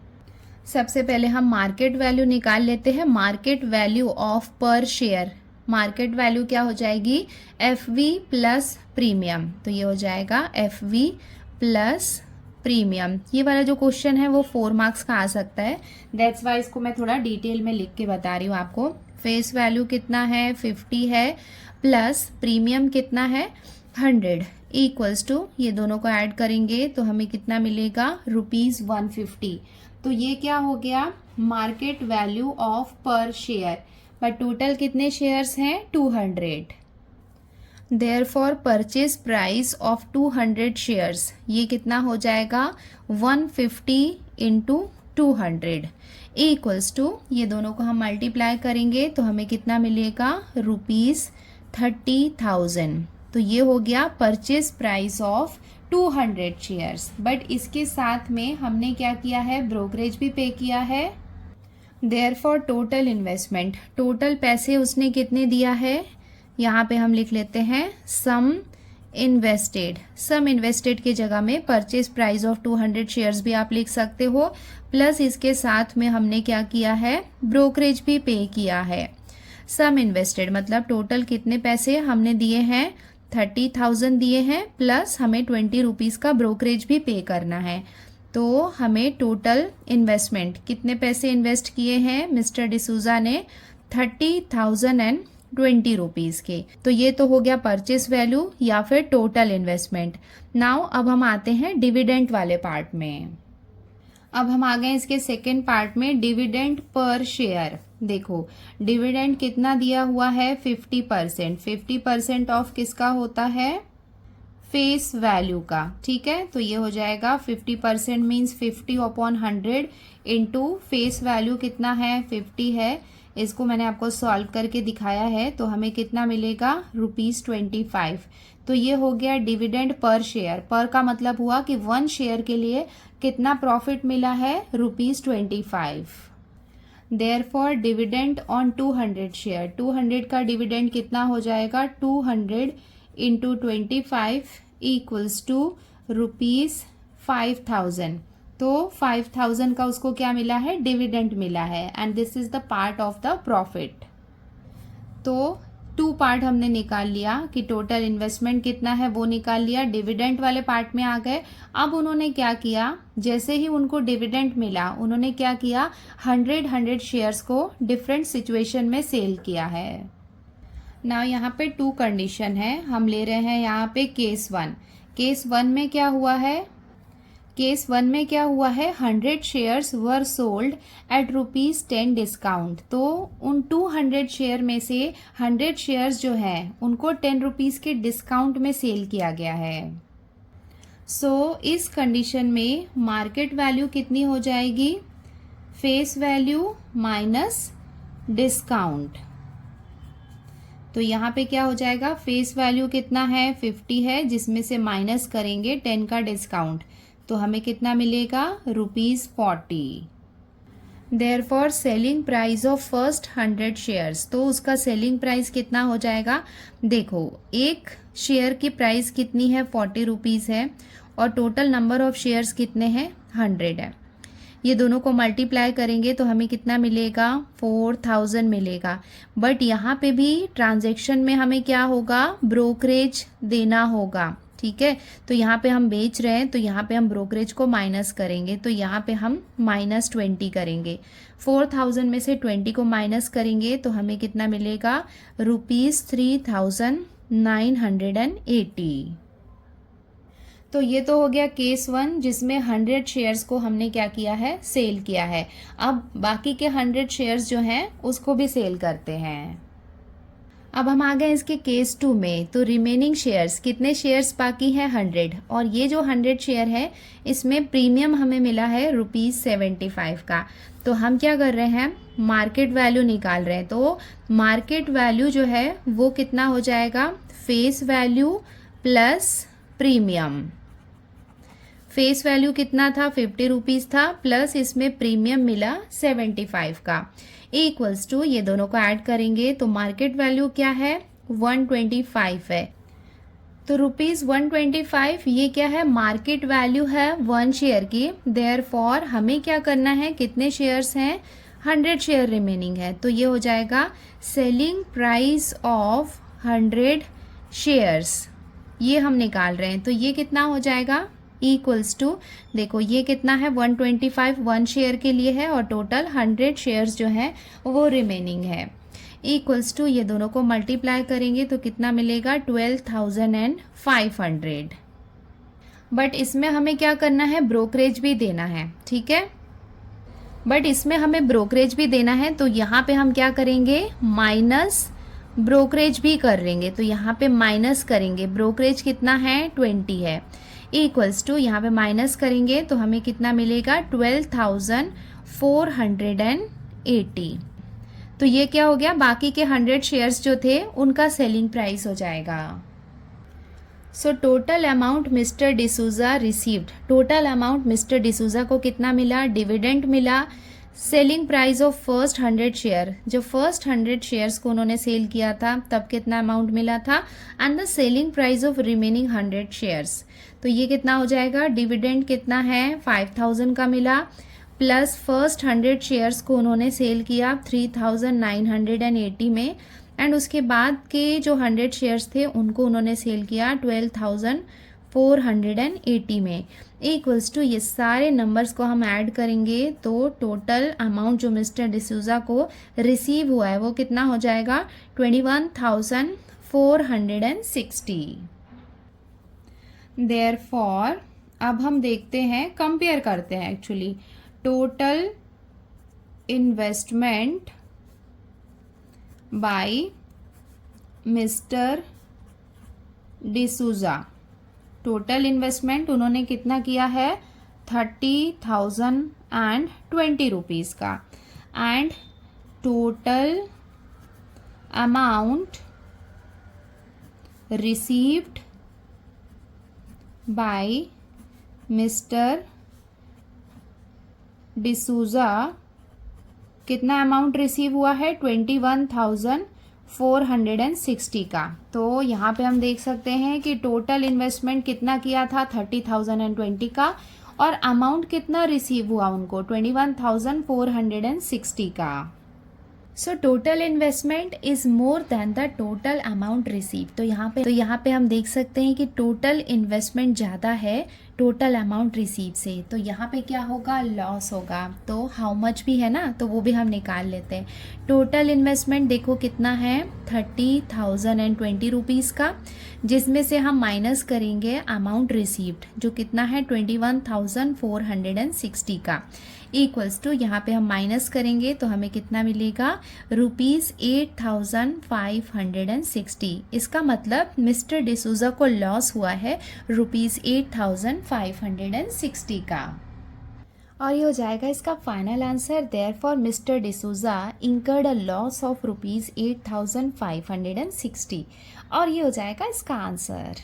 Speaker 1: सबसे पहले हम मार्केट वैल्यू निकाल लेते हैं। मार्केट वैल्यू ऑफ पर शेयर, मार्केट वैल्यू क्या हो जाएगी, FV प्लस प्रीमियम, तो ये हो जाएगा FV प्लस प्रीमियम। ये वाला जो क्वेश्चन है वो 4 मार्क्स का आ सकता है, दैट्स वाई इसको मैं थोड़ा डिटेल में लिख के बता रही हूँ आपको। फेस वैल्यू कितना है, 50 है, प्लस प्रीमियम कितना है, 100, इक्वल्स टू ये दोनों को ऐड करेंगे तो हमें कितना मिलेगा, ₹150। तो ये क्या हो गया, मार्केट वैल्यू ऑफ पर शेयर। बट टोटल कितने शेयर्स हैं, 200। Therefore purchase price of 200 shares, ये कितना हो जाएगा, 150 इंटू 200 इक्वल्स टू, ये दोनों को हम मल्टीप्लाई करेंगे तो हमें कितना मिलेगा, ₹30,000। तो ये हो गया purchase price of 200 shares. But इसके साथ में हमने क्या किया है, ब्रोकरेज भी पे किया है। Therefore टोटल इन्वेस्टमेंट, टोटल पैसे उसने कितने दिया है, यहाँ पे हम लिख लेते हैं सम इन्वेस्टेड। सम इन्वेस्टेड की जगह में परचेज प्राइस ऑफ 200 शेयर्स भी आप लिख सकते हो, प्लस इसके साथ में हमने क्या किया है, ब्रोकरेज भी पे किया है। सम इन्वेस्टेड मतलब टोटल कितने पैसे हमने दिए हैं, 30,000 दिए हैं, प्लस हमें 20 रुपीज़ का ब्रोकरेज भी पे करना है। तो हमें टोटल इन्वेस्टमेंट, कितने पैसे इन्वेस्ट किए हैं मिस्टर डिसूजा ने? 30,020 रुपीज़ के। तो ये तो हो गया परचेस वैल्यू या फिर टोटल इन्वेस्टमेंट। नाउ अब हम आते हैं डिविडेंड वाले पार्ट में। अब हम आ गए इसके सेकेंड पार्ट में, डिविडेंड पर शेयर। देखो डिविडेंड कितना दिया हुआ है? 50%। 50% ऑफ किसका होता है? फेस वैल्यू का। ठीक है, तो ये हो जाएगा 50% मीन्स 50/100 इंटू फेस वैल्यू कितना है? 50 है। इसको मैंने आपको सॉल्व करके दिखाया है, तो हमें कितना मिलेगा? ₹25। तो ये हो गया डिविडेंड पर शेयर। पर का मतलब हुआ कि 1 शेयर के लिए कितना प्रॉफिट मिला है? ₹25। देयरफॉर डिविडेंड ऑन 200 शेयर, 200 का डिविडेंड कितना हो जाएगा? 200 इंटू 25 इक्वल्स टू ₹5,000। तो 5,000 का उसको क्या मिला है? डिविडेंड मिला है, and this is the part of the profit. तो 2 पार्ट हमने निकाल लिया कि टोटल इन्वेस्टमेंट कितना है वो निकाल लिया। डिविडेंड वाले पार्ट में आ गए। अब उन्होंने क्या किया, जैसे ही उनको डिविडेंड मिला उन्होंने क्या किया? 100 शेयर्स को डिफरेंट सिचुएशन में सेल किया है। नाउ यहाँ पे 2 कंडीशन है, हम ले रहे हैं यहाँ पे केस 1। केस 1 में क्या हुआ है? केस 1 में क्या हुआ है? 100 shares were sold at ₹10 discount. तो उन 200 शेयर में से 100 शेयर्स जो है उनको 10 रुपीज़ के डिस्काउंट में सेल किया गया है। सो इस कंडीशन में मार्केट वैल्यू कितनी हो जाएगी? Face value minus discount. तो यहाँ पे क्या हो जाएगा? फेस वैल्यू कितना है? 50 है, जिसमें से माइनस करेंगे 10 का डिस्काउंट, तो हमें कितना मिलेगा? ₹40। Therefore selling price of first 100 shares, तो उसका सेलिंग प्राइस कितना हो जाएगा? देखो एक शेयर की प्राइस कितनी है? 40 रुपीज़ है, और टोटल नंबर ऑफ शेयर्स कितने हैं? 100 है। ये दोनों को मल्टीप्लाई करेंगे तो हमें कितना मिलेगा? 4000 मिलेगा। बट यहाँ पे भी ट्रांजैक्शन में हमें क्या होगा? ब्रोकरेज देना होगा। ठीक है, तो यहाँ पे हम बेच रहे हैं, तो यहाँ पे हम ब्रोकरेज को माइनस करेंगे, तो यहाँ पे हम -20 करेंगे। 4000 में से 20 को माइनस करेंगे तो हमें कितना मिलेगा? ₹3980। तो ये तो हो गया केस 1 जिसमें 100 शेयर्स को हमने क्या किया है? सेल किया है। अब बाकी के 100 शेयर्स जो हैं उसको भी सेल करते हैं। अब हम आ गए इसके केस 2 में। तो रिमेनिंग शेयर्स, कितने शेयर्स बाकी हैं? 100। और ये जो 100 शेयर है इसमें प्रीमियम हमें मिला है ₹75 का। तो हम क्या कर रहे हैं? मार्केट वैल्यू निकाल रहे हैं। तो मार्केट वैल्यू जो है वो कितना हो जाएगा? Face value plus premium. Face value कितना था? 50 रुपीज़ था, प्लस इसमें प्रीमियम मिला 75 का, इक्वल्स टू, ये दोनों को ऐड करेंगे तो मार्केट वैल्यू क्या है? 125 है। तो ₹125 ये क्या है? मार्केट वैल्यू है 1 शेयर की। देयरफॉर हमें क्या करना है? कितने शेयर्स हैं? 100 शेयर रिमेनिंग है, तो ये हो जाएगा सेलिंग प्राइस ऑफ 100 शेयर्स, ये हम निकाल रहे हैं। तो ये कितना हो जाएगा? इक्वल्स टू, देखो ये कितना है? 125 1 शेयर के लिए है, और टोटल 100 शेयर्स जो है वो रिमेनिंग है, इक्वल्स टू, ये दोनों को मल्टीप्लाई करेंगे तो कितना मिलेगा? 12,500। बट इसमें हमें क्या करना है? ब्रोकरेज भी देना है। ठीक है, बट इसमें हमें ब्रोकरेज भी देना है, तो यहाँ पे हम क्या करेंगे? माइनस ब्रोकरेज भी कर लेंगे। तो यहाँ पे माइनस करेंगे, ब्रोकरेज कितना है? 20 है, इक्वल्स टू, यहाँ पे माइनस करेंगे तो हमें कितना मिलेगा? 12,480। तो ये क्या हो गया? बाकी के 100 शेयर्स जो थे उनका सेलिंग प्राइस हो जाएगा। So total amount mister D'Souza received, total amount mister D'Souza को कितना मिला? डिविडेंड मिला। Selling price of first 100 share, जो फर्स्ट 100 शेयर्स को उन्होंने सेल किया था तब कितना अमाउंट मिला था, and the selling price of remaining 100 shares. तो ये कितना हो जाएगा? डिविडेंड कितना है? 5000 का मिला, प्लस फर्स्ट 100 शेयर्स को उन्होंने सेल किया 3980 में, एंड उसके बाद के जो 100 शेयर्स थे उनको उन्होंने सेल किया 12,480 में। इक्वल्स टू, ये सारे नंबर्स को हम ऐड करेंगे तो टोटल अमाउंट जो मिस्टर डिसूजा को रिसीव हुआ है वो कितना हो जाएगा 21,460। देयरफॉर अब हम देखते हैं, कंपेयर करते हैं actually, total investment by mister D'Souza. Total investment उन्होंने कितना किया है 30,020 रुपीज़ का, and total amount received by mister D'Souza, कितना अमाउंट रिसीव हुआ है 21,460 का। तो यहाँ पे हम देख सकते हैं कि टोटल इन्वेस्टमेंट कितना किया था 30,020 का, और अमाउंट कितना रिसीव हुआ उनको 21,460 का। So total investment is more than the total amount receive. तो यहाँ पे हम देख सकते हैं कि टोटल इन्वेस्टमेंट ज़्यादा है टोटल अमाउंट रिसीव से, तो यहाँ पे क्या होगा, लॉस होगा। तो हाउ मच भी है ना, तो वो भी हम निकाल लेते हैं। टोटल इन्वेस्टमेंट देखो कितना है 30,020 रुपीज़ का, जिसमें से हम माइनस करेंगे अमाउंट रिसीव्ड जो कितना है 21,460 का, इक्वल्स टू, यहाँ पे हम माइनस करेंगे तो हमें कितना मिलेगा ₹8,560। इसका मतलब मिस्टर डिसूजा को लॉस हुआ है ₹8,560 का, और ये हो जाएगा इसका final answer. Therefore mister D'Souza incurred a loss of ₹8,560, और ये हो जाएगा इसका आंसर।